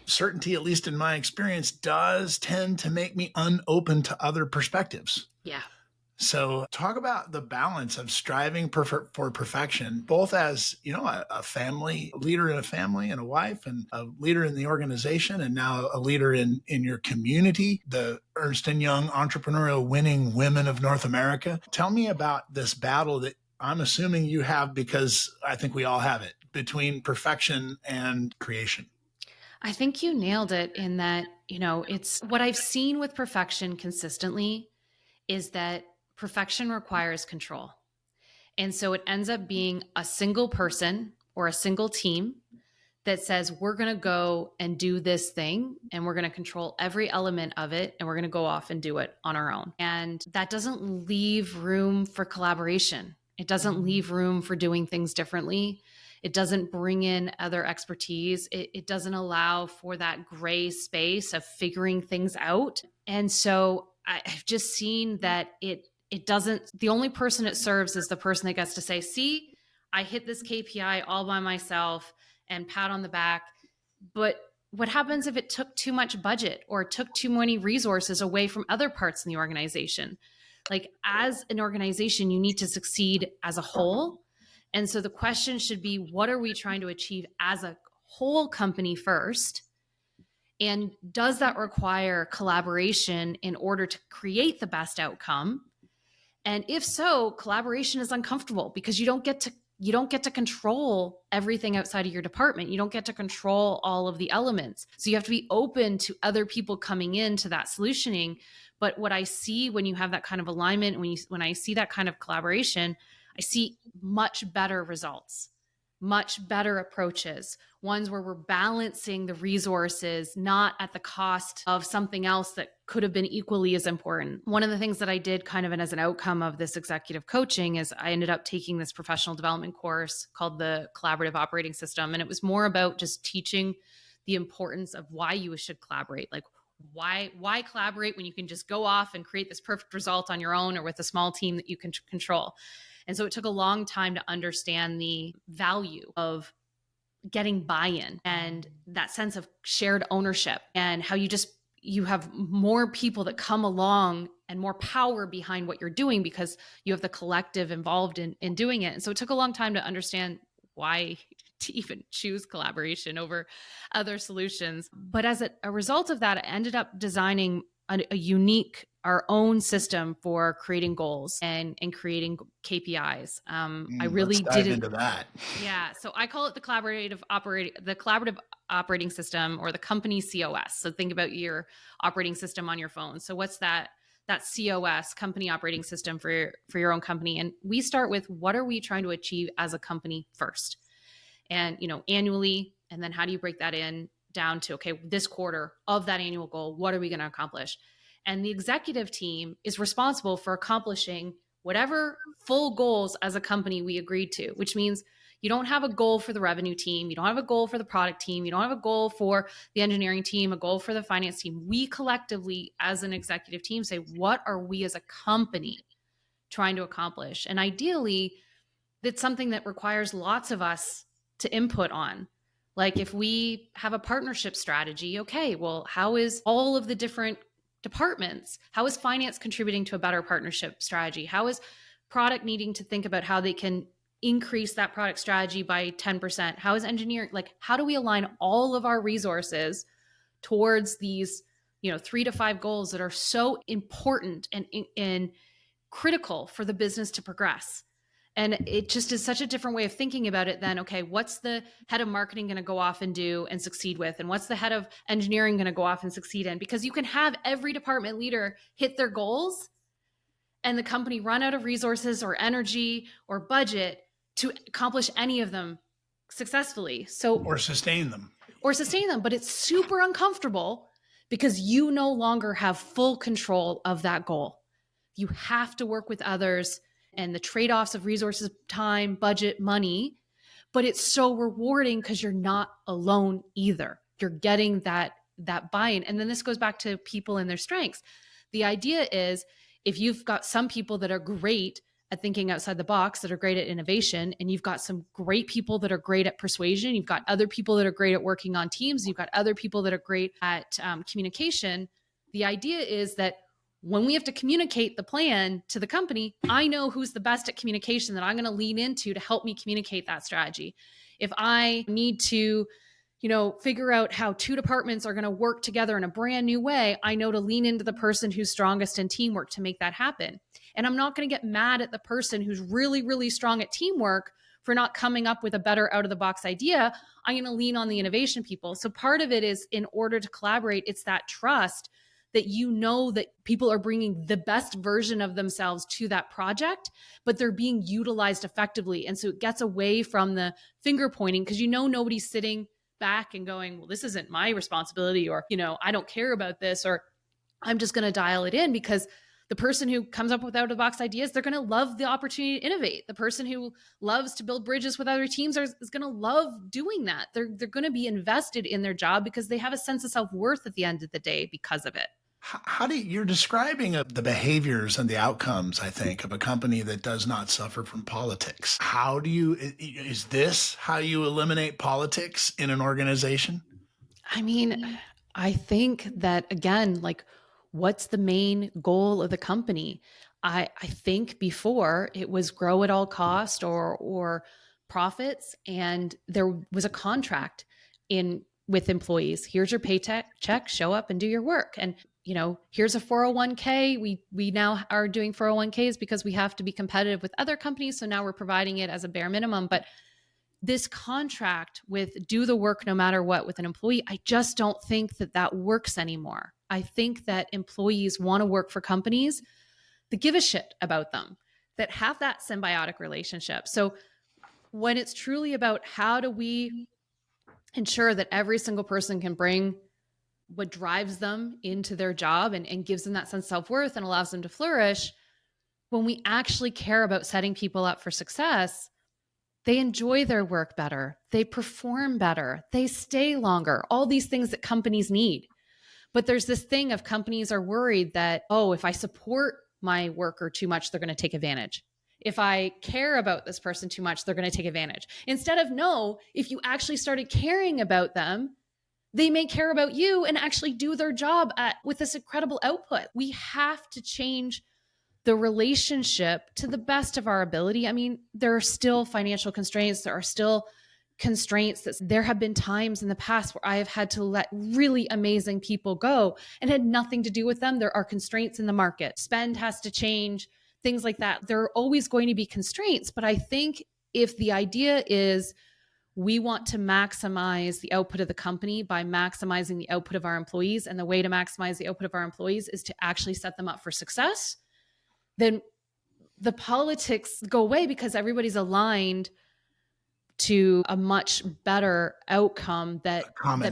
certainty, at least in my experience, does tend to make me unopen to other perspectives. Yeah. So talk about the balance of striving for perfection, both as, a family, a leader in a family and a wife, and a leader in the organization, and now a leader in your community, the Ernst & Young Entrepreneurial Winning Women of North America. Tell me about this battle that I'm assuming you have, because I think we all have it, between perfection and creation. I think you nailed it in that, it's what I've seen with perfection consistently is that perfection requires control. And so it ends up being a single person or a single team that says, we're going to go and do this thing and we're going to control every element of it and we're going to go off and do it on our own. And that doesn't leave room for collaboration. It doesn't leave room for doing things differently. It doesn't bring in other expertise. It doesn't allow for that gray space of figuring things out. And so I've just seen that it doesn't, the only person it serves is the person that gets to say, see, I hit this KPI all by myself and pat on the back. But what happens if it took too much budget or took too many resources away from other parts in the organization? Like, as an organization, you need to succeed as a whole. And so the question should be, what are we trying to achieve as a whole company first? And does that require collaboration in order to create the best outcome? And if so, collaboration is uncomfortable because you don't get to control everything outside of your department. You don't get to control all of the elements. So you have to be open to other people coming into that solutioning. But what I see when you have that kind of alignment, when I see that kind of collaboration, I see much better results, much better approaches, ones where we're balancing the resources, not at the cost of something else that could have been equally as important. One of the things that I did kind of as an outcome of this executive coaching is I ended up taking this professional development course called the Collaborative Operating System. And it was more about just teaching the importance of why you should collaborate. Like, why collaborate when you can just go off and create this perfect result on your own or with a small team that you can control? And so it took a long time to understand the value of getting buy-in and that sense of shared ownership, and how you have more people that come along and more power behind what you're doing because you have the collective involved in doing it. And so it took a long time to understand why to even choose collaboration over other solutions. But as a result of that, I ended up designing a unique, our own system for creating goals and creating KPIs. I really Let's dive into that. Yeah. So I call it the collaborative operating system, or the company COS. So think about your operating system on your phone. So what's that COS, company operating system for your own company? And we start with, what are we trying to achieve as a company first? And, annually, and then how do you break that down to, okay, this quarter of that annual goal, what are we going to accomplish? And the executive team is responsible for accomplishing whatever full goals as a company we agreed to, which means you don't have a goal for the revenue team. You don't have a goal for the product team. You don't have a goal for the engineering team, a goal for the finance team. We collectively, as an executive team, say, what are we as a company trying to accomplish? And ideally, that's something that requires lots of us to input on. Like, if we have a partnership strategy, okay, well, how is all of the different departments, how is finance contributing to a better partnership strategy? How is product needing to think about how they can increase that product strategy by 10%? How is engineering, like, how do we align all of our resources towards these, 3 to 5 goals that are so important and critical for the business to progress? And it just is such a different way of thinking about it than, okay, what's the head of marketing going to go off and do and succeed with? And what's the head of engineering going to go off and succeed in? Because you can have every department leader hit their goals and the company run out of resources or energy or budget to accomplish any of them successfully. Or sustain them. But it's super uncomfortable because you no longer have full control of that goal. You have to work with others and the trade-offs of resources, time, budget, money, but it's so rewarding because you're not alone either. You're getting that buy-in. And then this goes back to people and their strengths. The idea is, if you've got some people that are great at thinking outside the box, that are great at innovation, and you've got some great people that are great at persuasion, you've got other people that are great at working on teams, you've got other people that are great at communication. The idea is that when we have to communicate the plan to the company, I know who's the best at communication that I'm going to lean into to help me communicate that strategy. If I need to, figure out how two departments are going to work together in a brand new way, I know to lean into the person who's strongest in teamwork to make that happen. And I'm not going to get mad at the person who's really, really strong at teamwork for not coming up with a better out of the box idea. I'm going to lean on the innovation people. So part of it is, in order to collaborate, it's that trust that that people are bringing the best version of themselves to that project, but they're being utilized effectively. And so it gets away from the finger pointing, because nobody's sitting back and going, well, this isn't my responsibility, or, I don't care about this, or I'm just going to dial it in. Because the person who comes up with out of the box ideas, they're going to love the opportunity to innovate. The person who loves to build bridges with other teams is going to love doing that. They're going to be invested in their job because they have a sense of self-worth at the end of the day because of it. How do you're describing the behaviors and the outcomes, I think, of a company that does not suffer from politics? Is this how you eliminate politics in an organization? I mean, I think that, again, like, what's the main goal of the company? I think before it was grow at all cost or profits, and there was a contract with employees. Here's your paycheck, show up and do your work. And here's a 401k. We now are doing 401ks because we have to be competitive with other companies. So now we're providing it as a bare minimum. But this contract with do the work no matter what with an employee, I just don't think that works anymore. I think that employees want to work for companies that give a shit about them, that have that symbiotic relationship. So when it's truly about how do we ensure that every single person can bring what drives them into their job and gives them that sense of self-worth and allows them to flourish, when we actually care about setting people up for success, they enjoy their work better, they perform better, they stay longer, all these things that companies need. But there's this thing of companies are worried that, oh, if I support my worker too much, they're going to take advantage. If I care about this person too much, they're going to take advantage. Instead of, no, if you actually started caring about them, they may care about you and actually do their job with this incredible output. We have to change the relationship to the best of our ability. I mean, there are still financial constraints. There are still constraints that there have been times in the past where I have had to let really amazing people go and had nothing to do with them. There are constraints in the market. Spend has to change, things like that. There are always going to be constraints. But I think if the idea is we want to maximize the output of the company by maximizing the output of our employees, and the way to maximize the output of our employees is to actually set them up for success, then the politics go away because everybody's aligned to a much better outcome that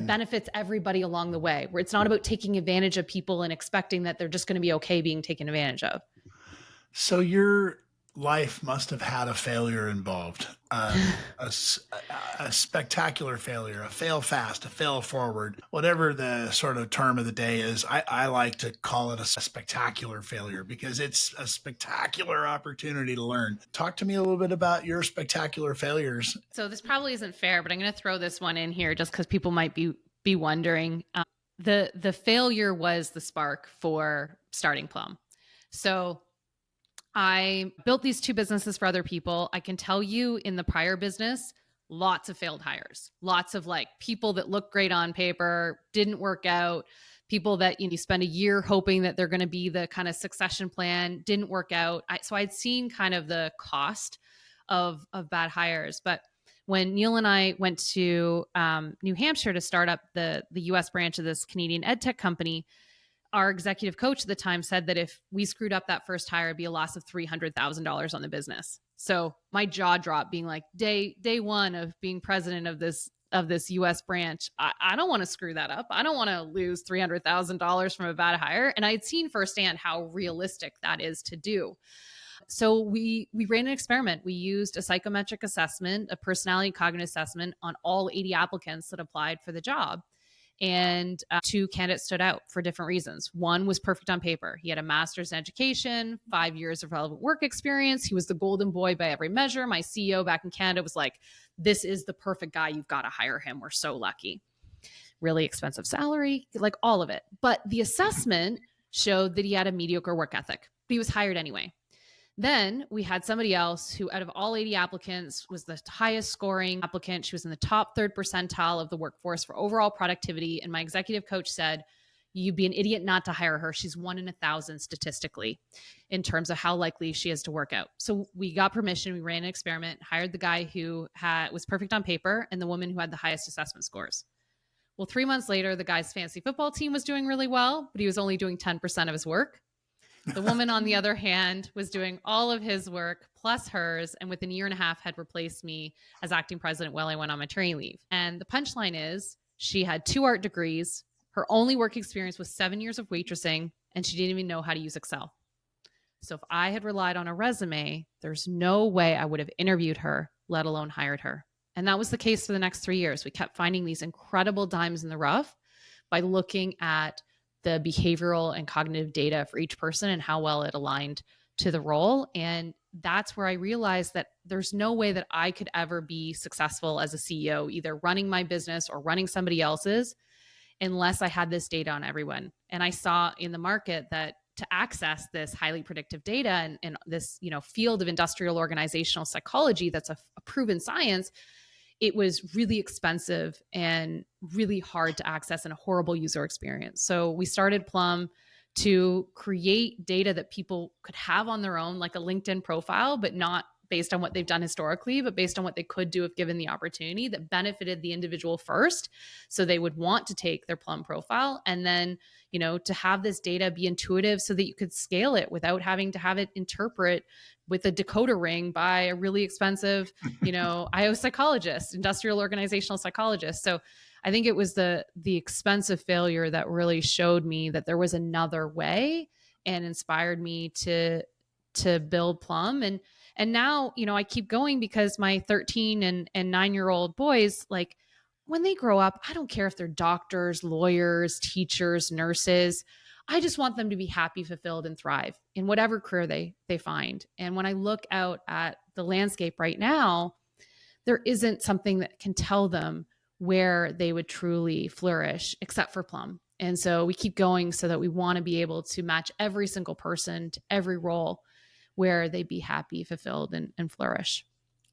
benefits everybody along the way, where it's not about taking advantage of people and expecting that they're just going to be okay being taken advantage of. So your life must have had a failure involved, a spectacular failure, a fail fast, a fail forward, whatever the sort of term of the day is. I like to call it a spectacular failure because it's a spectacular opportunity to learn. Talk to me a little bit about your spectacular failures. So this probably isn't fair, but I'm going to throw this one in here just because people might be wondering. The failure was the spark for starting Plum. So I built these two businesses for other people. I can tell you, in the prior business, lots of failed hires, lots of people that look great on paper, didn't work out, people that you spend a year hoping that they're going to be the kind of succession plan, didn't work out. So I'd seen kind of the cost of bad hires. But when Neil and I went to New Hampshire to start up the US branch of this Canadian edtech company, our executive coach at the time said that if we screwed up that first hire, it'd be a loss of $300,000 on the business. So my jaw dropped, being like, day one of being president of this US branch, I don't want to screw that up. I don't want to lose $300,000 from a bad hire. And I had seen firsthand how realistic that is to do. So we ran an experiment. We used a psychometric assessment, a personality cognitive assessment on all 80 applicants that applied for the job. And two candidates stood out for different reasons. One was perfect on paper. He had a master's in education, 5 years of relevant work experience. He was the golden boy by every measure. My CEO back in Canada was like, this is the perfect guy. You've got to hire him. We're so lucky. Really expensive salary, like all of it. But the assessment showed that he had a mediocre work ethic, but he was hired anyway. Then we had somebody else who, out of all 80 applicants, was the highest scoring applicant. She was in the top third percentile of the workforce for overall productivity. And my executive coach said, you'd be an idiot not to hire her. She's 1 in 1,000 statistically in terms of how likely she is to work out. So we got permission. We ran an experiment, hired the guy who was perfect on paper and the woman who had the highest assessment scores. Well, 3 months later, the guy's fantasy football team was doing really well, but he was only doing 10% of his work. The woman, on the other hand, was doing all of his work plus hers, and within a year and a half had replaced me as acting president while I went on maternity leave. And the punchline is she had 2 art degrees. Her only work experience was 7 years of waitressing, and she didn't even know how to use Excel. So if I had relied on a resume, there's no way I would have interviewed her, let alone hired her. And that was the case for the next 3 years. We kept finding these incredible diamonds in the rough by looking at the behavioral and cognitive data for each person and how well it aligned to the role. And that's where I realized that there's no way that I could ever be successful as a CEO, either running my business or running somebody else's, unless I had this data on everyone. And I saw in the market that to access this highly predictive data and this, field of industrial organizational psychology that's a proven science, it was really expensive and really hard to access and a horrible user experience. So we started Plum to create data that people could have on their own, like a LinkedIn profile, but not based on what they've done historically, but based on what they could do if given the opportunity, that benefited the individual first. So they would want to take their Plum profile and then, to have this data be intuitive so that you could scale it without having to have it interpret with a decoder ring by a really expensive, IO psychologist, industrial organizational psychologist. So I think it was the expensive failure that really showed me that there was another way and inspired me to build Plum. And now, I keep going because my 13 and 9-year-old boys, like when they grow up, I don't care if they're doctors, lawyers, teachers, nurses. I just want them to be happy, fulfilled, and thrive in whatever career they find. And when I look out at the landscape right now, there isn't something that can tell them where they would truly flourish except for Plum. And so we keep going so that we want to be able to match every single person to every role where they be happy, fulfilled, and flourish.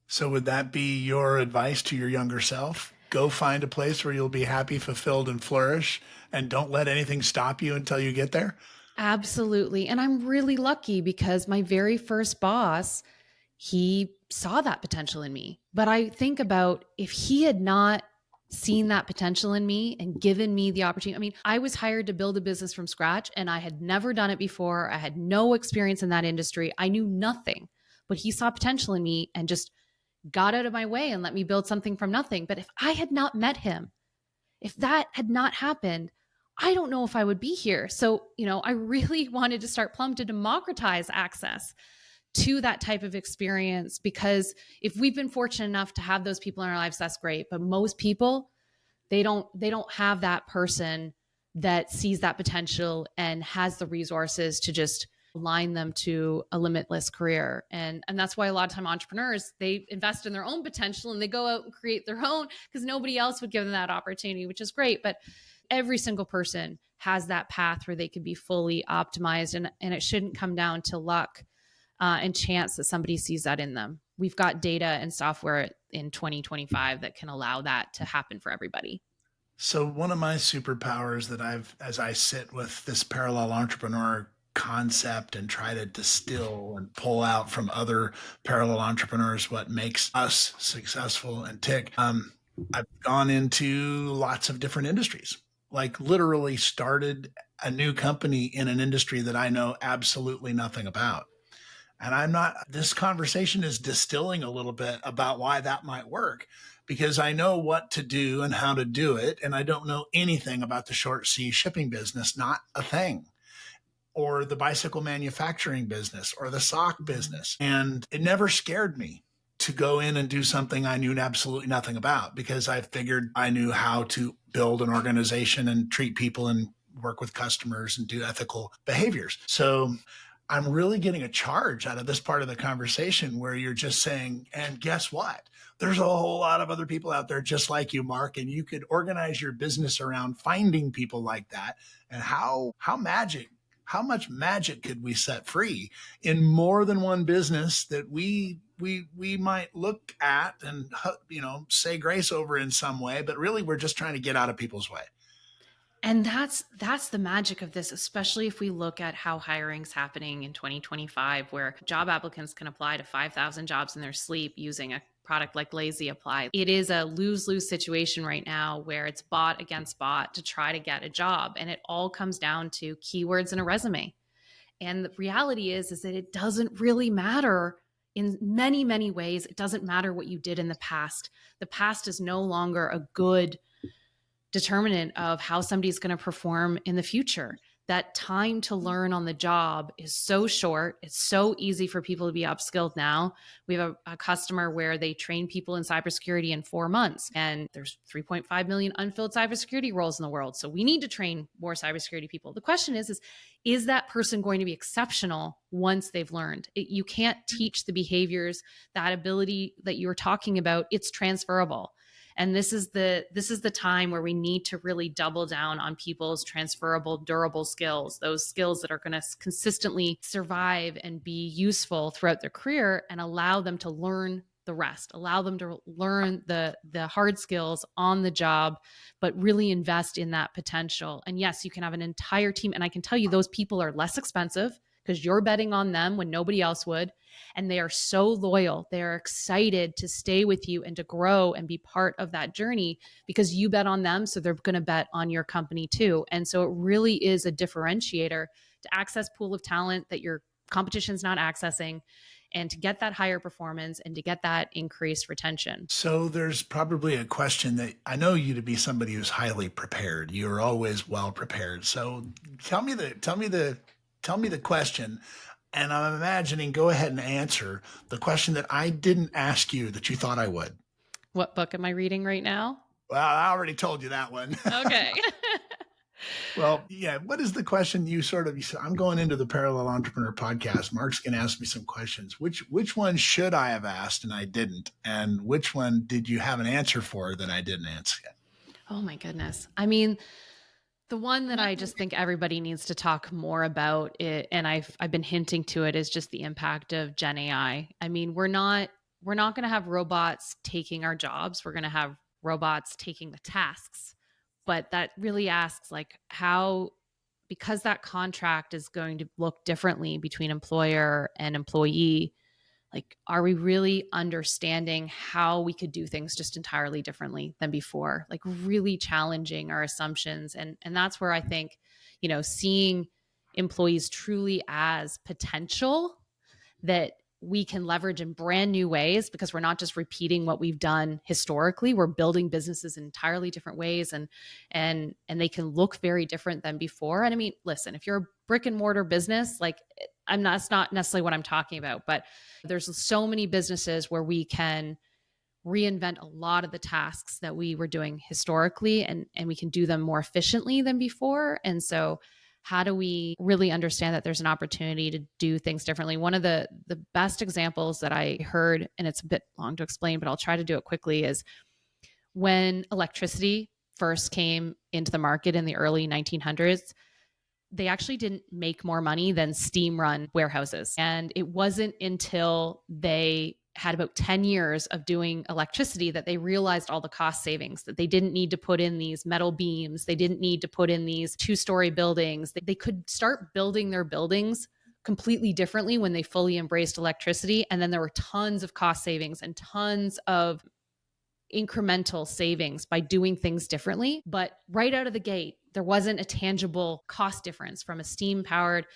So would that be your advice to your younger self? Go find a place where you'll be happy, fulfilled, and flourish, and don't let anything stop you until you get there? Absolutely. And I'm really lucky because my very first boss, he saw that potential in me. But I think about if he had not seen that potential in me and given me the opportunity. I mean, I was hired to build a business from scratch and I had never done it before. I had no experience in that industry. I knew nothing, but he saw potential in me and just got out of my way and let me build something from nothing. But if I had not met him, if that had not happened, I don't know if I would be here. So, I really wanted to start Plum to democratize access to that type of experience, because if we've been fortunate enough to have those people in our lives, that's great. But most people, they don't have that person that sees that potential and has the resources to just align them to a limitless career. And that's why a lot of time entrepreneurs, they invest in their own potential and they go out and create their own because nobody else would give them that opportunity, which is great. But every single person has that path where they can be fully optimized, and it shouldn't come down to luck and chance that somebody sees that in them. We've got data and software in 2025 that can allow that to happen for everybody. So one of my superpowers that as I sit with this parallel entrepreneur concept and try to distill and pull out from other parallel entrepreneurs what makes us successful and tick, I've gone into lots of different industries, like literally started a new company in an industry that I know absolutely nothing about. And this conversation is distilling a little bit about why that might work, because I know what to do and how to do it. And I don't know anything about the short sea shipping business, not a thing, or the bicycle manufacturing business or the sock business. And it never scared me to go in and do something I knew absolutely nothing about, because I figured I knew how to build an organization and treat people and work with customers and do ethical behaviors. So I'm really getting a charge out of this part of the conversation where you're just saying, and guess what? There's a whole lot of other people out there just like you, Mark, and you could organize your business around finding people like that. And how much magic could we set free in more than one business that we might look at and, say grace over in some way, but really we're just trying to get out of people's way. And that's the magic of this, especially if we look at how hiring's happening in 2025, where job applicants can apply to 5,000 jobs in their sleep using a product like Lazy Apply. It is a lose-lose situation right now where it's bot against bot to try to get a job. And it all comes down to keywords in a resume. And the reality is that it doesn't really matter in many, many ways. It doesn't matter what you did in the past. The past is no longer a good determinant of how somebody's going to perform in the future. That time to learn on the job is so short. It's so easy for people to be upskilled now. We have a customer where they train people in cybersecurity in 4 months, and there's 3.5 million unfilled cybersecurity roles in the world. So we need to train more cybersecurity people. The question is that person going to be exceptional once they've learned? You can't teach the behaviors, that ability that you were talking about. It's transferable. And this is the time where we need to really double down on people's transferable, durable skills, those skills that are going to consistently survive and be useful throughout their career, and allow them to learn the rest, allow them to learn the hard skills on the job, but really invest in that potential. And yes, you can have an entire team. And I can tell you those people are less expensive because you're betting on them when nobody else would. And they are so loyal. They are excited to stay with you and to grow and be part of that journey because you bet on them. So they're going to bet on your company too. And so it really is a differentiator to access pool of talent that your competition's not accessing, and to get that higher performance and to get that increased retention. So there's probably a question that I know you to be somebody who's highly prepared. You're always well prepared. So tell me the question, and I'm imagining, go ahead and answer the question that I didn't ask you that you thought I would. What book am I reading right now? Well, I already told you that one. Okay. Well, yeah. What is the question you said, I'm going into the Parallel Entrepreneur podcast. Mark's going to ask me some questions. Which one should I have asked and I didn't? And which one did you have an answer for that I didn't answer yet? Oh my goodness. I mean, the one that I just think everybody needs to talk more about it, and I've been hinting to it, is just the impact of GenAI. I mean, we're not going to have robots taking our jobs. We're going to have robots taking the tasks. But that really asks, like, how, because that contract is going to look differently between employer and employee, like, are we really understanding how we could do things just entirely differently than before? Like, really challenging our assumptions. And that's where I think, seeing employees truly as potential that we can leverage in brand new ways, because we're not just repeating what we've done historically. We're building businesses in entirely different ways, and they can look very different than before. And I mean, listen, if you're a brick and mortar business, like, that's not necessarily what I'm talking about, but there's so many businesses where we can reinvent a lot of the tasks that we were doing historically, and we can do them more efficiently than before. And so how do we really understand that there's an opportunity to do things differently? One of the best examples that I heard, and it's a bit long to explain, but I'll try to do it quickly, is when electricity first came into the market in the early 1900s, they actually didn't make more money than steam run warehouses. And it wasn't until they had about 10 years of doing electricity that they realized all the cost savings, that they didn't need to put in these metal beams. They didn't need to put in these 2-story buildings. They could start building their buildings completely differently when they fully embraced electricity. And then there were tons of cost savings and tons of incremental savings by doing things differently. But right out of the gate, there wasn't a tangible cost difference from a steam powered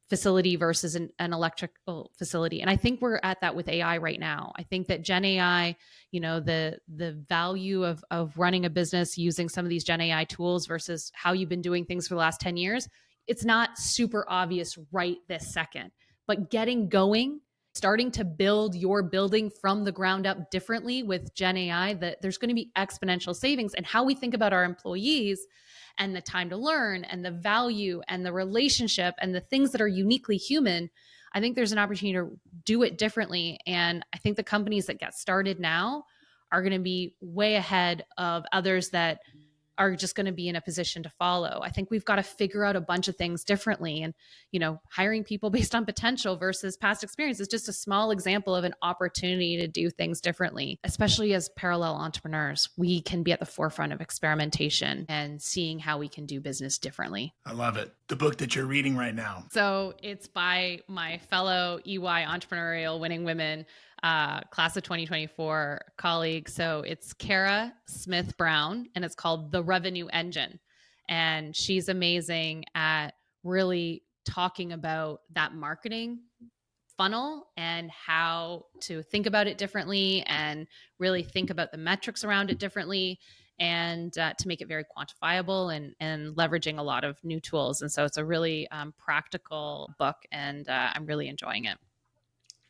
facility versus an electrical facility. And I think we're at that with AI right now. I think that Gen AI, the value of running a business using some of these Gen AI tools versus how you've been doing things for the last 10 years, it's not super obvious right this second. But getting going starting to build your building from the ground up differently with GenAI, that there's going to be exponential savings. And how we think about our employees and the time to learn and the value and the relationship and the things that are uniquely human, I think there's an opportunity to do it differently. And I think the companies that get started now are going to be way ahead of others that are just going to be in a position to follow. I think we've got to figure out a bunch of things differently. And, hiring people based on potential versus past experience is just a small example of an opportunity to do things differently. Especially as parallel entrepreneurs, we can be at the forefront of experimentation and seeing how we can do business differently. I love it. The book that you're reading right now. So it's by my fellow EY entrepreneurial winning women, class of 2024 colleague. So it's Kara Smith Brown, and it's called The Revenue Engine. And she's amazing at really talking about that marketing funnel and how to think about it differently and really think about the metrics around it differently, and to make it very quantifiable and leveraging a lot of new tools. And so it's a really practical book, and I'm really enjoying it.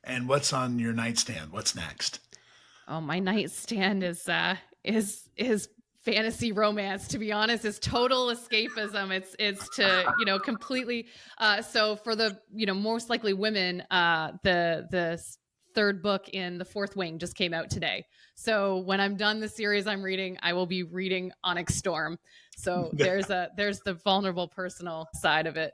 And what's on your nightstand? What's next? Oh, my nightstand is fantasy romance. To be honest, is total escapism. It's to completely. So for the most likely women, the third book in the fourth wing just came out today. So when I'm done the series I'm reading, I will be reading Onyx Storm. So there's the vulnerable personal side of it.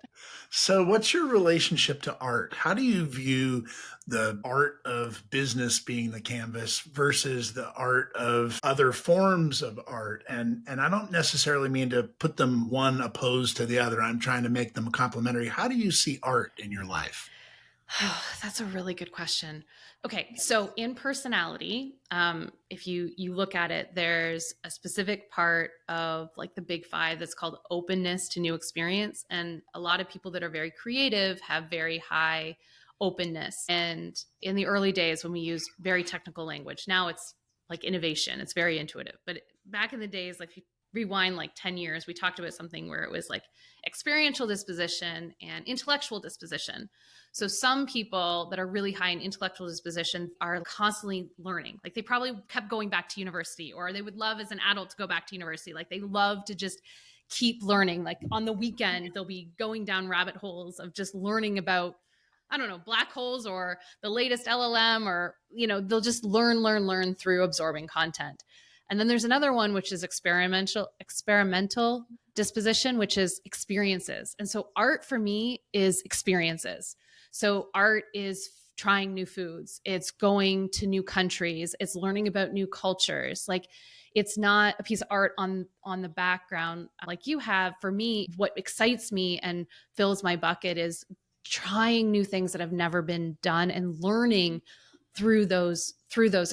So what's your relationship to art? How do you view the art of business being the canvas versus the art of other forms of art? And I don't necessarily mean to put them one opposed to the other. I'm trying to make them complementary. How do you see art in your life? Oh, that's a really good question. Okay, so in personality, if you look at it, there's a specific part of like the big five that's called openness to new experience. And a lot of people that are very creative have very high openness. And in the early days when we used very technical language, now it's like innovation, it's very intuitive. But back in the days, like if you rewind like 10 years, we talked about something where it was like experiential disposition and intellectual disposition. So some people that are really high in intellectual disposition are constantly learning. Like they probably kept going back to university, or they would love as an adult to go back to university. Like they love to just keep learning. Like on the weekend, they'll be going down rabbit holes of just learning about, I don't know, black holes or the latest LLM, or, they'll just learn through absorbing content. And then there's another one, which is experimental disposition, which is experiences. And so art for me is experiences. So art is trying new foods. It's going to new countries. It's learning about new cultures. Like it's not a piece of art on the background like you have. For me, what excites me and fills my bucket is trying new things that have never been done and learning through those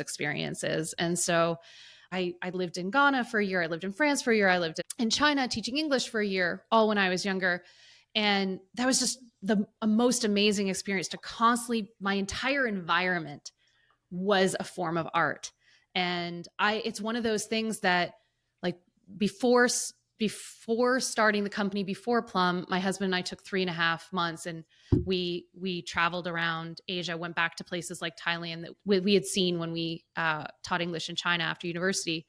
experiences. And so I lived in Ghana for a year. I lived in France for a year. I lived in China teaching English for a year, all when I was younger. And that was just a most amazing experience to constantly, my entire environment was a form of art. And it's one of those things that like before starting the company, before Plum, my husband and I took 3.5 months and we traveled around Asia, went back to places like Thailand that we had seen when we taught English in China after university.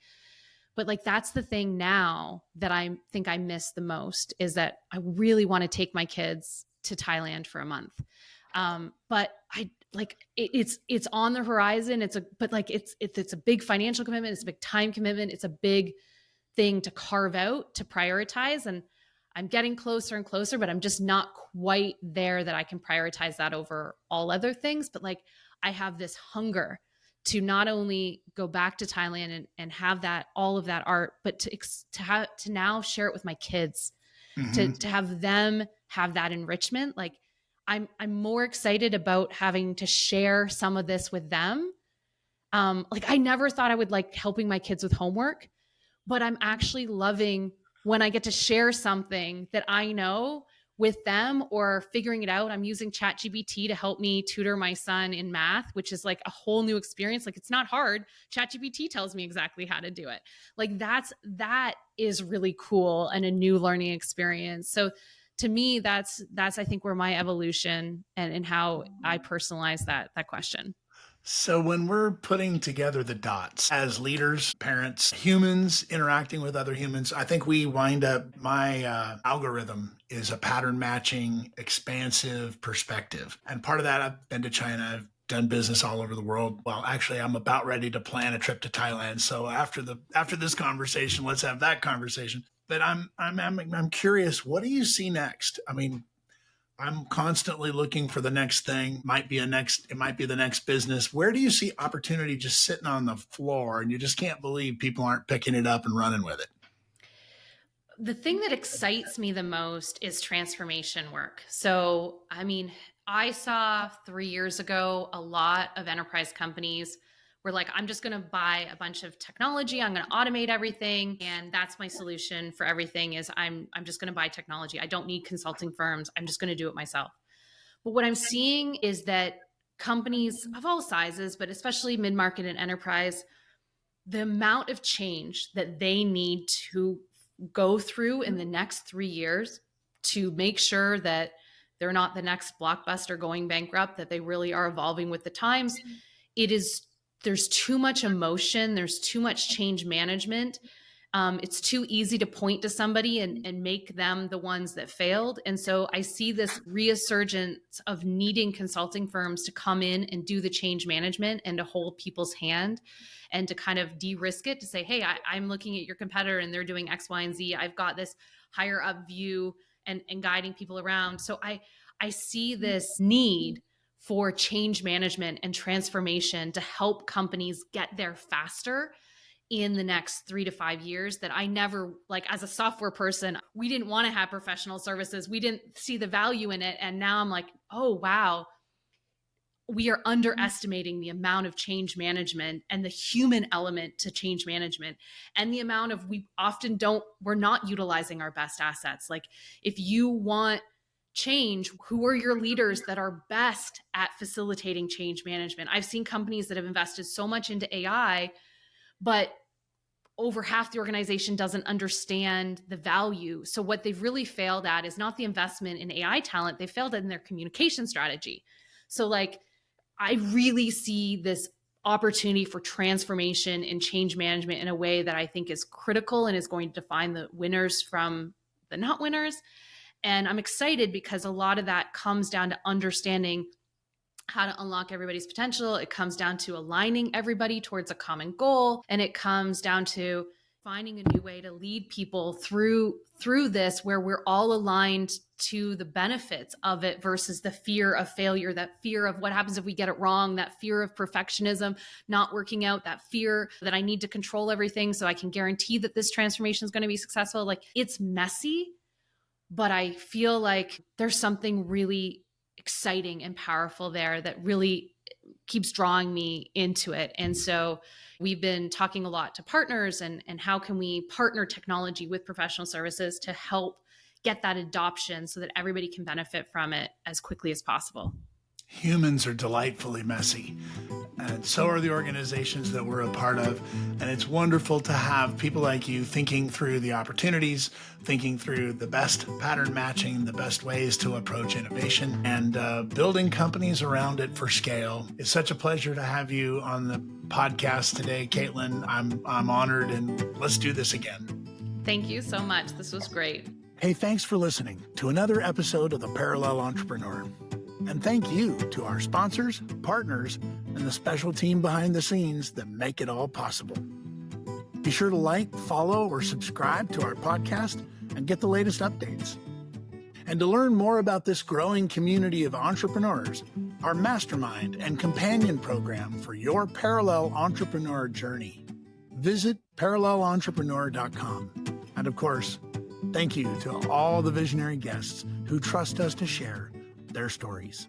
But like, that's the thing now that I think I miss the most, is that I really want to take my kids to Thailand for a month. But I like it's on the horizon. It's a big financial commitment. It's a big time commitment. It's a big thing to carve out, to prioritize. And I'm getting closer and closer, but I'm just not quite there that I can prioritize that over all other things. But like, I have this hunger to not only go back to Thailand and have that, all of that art, but to now share it with my kids, to have them have that enrichment. Like I'm more excited about having to share some of this with them. Like I never thought I would like helping my kids with homework, but I'm actually loving when I get to share something that I know with them, or figuring it out. I'm using ChatGPT to help me tutor my son in math, which is like a whole new experience. Like it's not hard. ChatGPT tells me exactly how to do it. Like that is really cool and a new learning experience. So to me, that's I think where my evolution and how I personalize that question. So when we're putting together the dots as leaders, parents, humans interacting with other humans, I think we wind up, my algorithm is a pattern matching, expansive perspective. And part of that, I've been to China, I've done business all over the world. Well, actually, I'm about ready to plan a trip to Thailand. So after this conversation, let's have that conversation. But I'm curious, what do you see next? I mean, I'm constantly looking for the next thing. It might be the next business. Where do you see opportunity just sitting on the floor and you just can't believe people aren't picking it up and running with it? The thing that excites me the most is transformation work. So, I mean, I saw 3 years ago a lot of enterprise companies were like, I'm just going to buy a bunch of technology. I'm going to automate everything. And that's my solution for everything is I'm just going to buy technology. I don't need consulting firms. I'm just going to do it myself. But what I'm seeing is that companies of all sizes, but especially mid-market and enterprise, the amount of change that they need to go through in the next 3 years to make sure that they're not the next Blockbuster going bankrupt, that they really are evolving with the times. There's too much emotion. There's too much change management. It's too easy to point to somebody and make them the ones that failed. And so I see this resurgence of needing consulting firms to come in and do the change management and to hold people's hand and to kind of de-risk it, to say, hey, I'm looking at your competitor and they're doing X, Y, and Z. I've got this higher up view and guiding people around. So I see this need for change management and transformation to help companies get there faster in the next 3 to 5 years that I never, like as a software person, we didn't want to have professional services. We didn't see the value in it. And now I'm like, oh, wow, we are underestimating the amount of change management and the human element to change management and the amount of, we're not utilizing our best assets. Like if you want change, who are your leaders that are best at facilitating change management? I've seen companies that have invested so much into AI, but over half the organization doesn't understand the value. So what they've really failed at is not the investment in AI talent. They failed in their communication strategy. So like, I really see this opportunity for transformation and change management in a way that I think is critical and is going to define the winners from the not winners. And I'm excited because a lot of that comes down to understanding how to unlock everybody's potential. It comes down to aligning everybody towards a common goal. And it comes down to finding a new way to lead people through this, where we're all aligned to the benefits of it versus the fear of failure, that fear of what happens if we get it wrong, that fear of perfectionism not working out, that fear that I need to control everything so I can guarantee that this transformation is going to be successful. Like it's messy, but I feel like there's something really exciting and powerful there that really keeps drawing me into it. And so we've been talking a lot to partners and how can we partner technology with professional services to help get that adoption so that everybody can benefit from it as quickly as possible. Humans are delightfully messy, and so are the organizations that we're a part of. And it's wonderful to have people like you thinking through the opportunities, thinking through the best pattern matching, the best ways to approach innovation, and building companies around it for scale. It's such a pleasure to have you on the podcast today, Caitlin. I'm honored, and let's do this again. Thank you so much. This was great. Hey, thanks for listening to another episode of The Parallel Entrepreneur. And thank you to our sponsors, partners, and the special team behind the scenes that make it all possible. Be sure to like, follow, or subscribe to our podcast and get the latest updates. And to learn more about this growing community of entrepreneurs, our mastermind and companion program for your parallel entrepreneur journey, visit parallelentrepreneur.com. And of course, thank you to all the visionary guests who trust us to share their stories.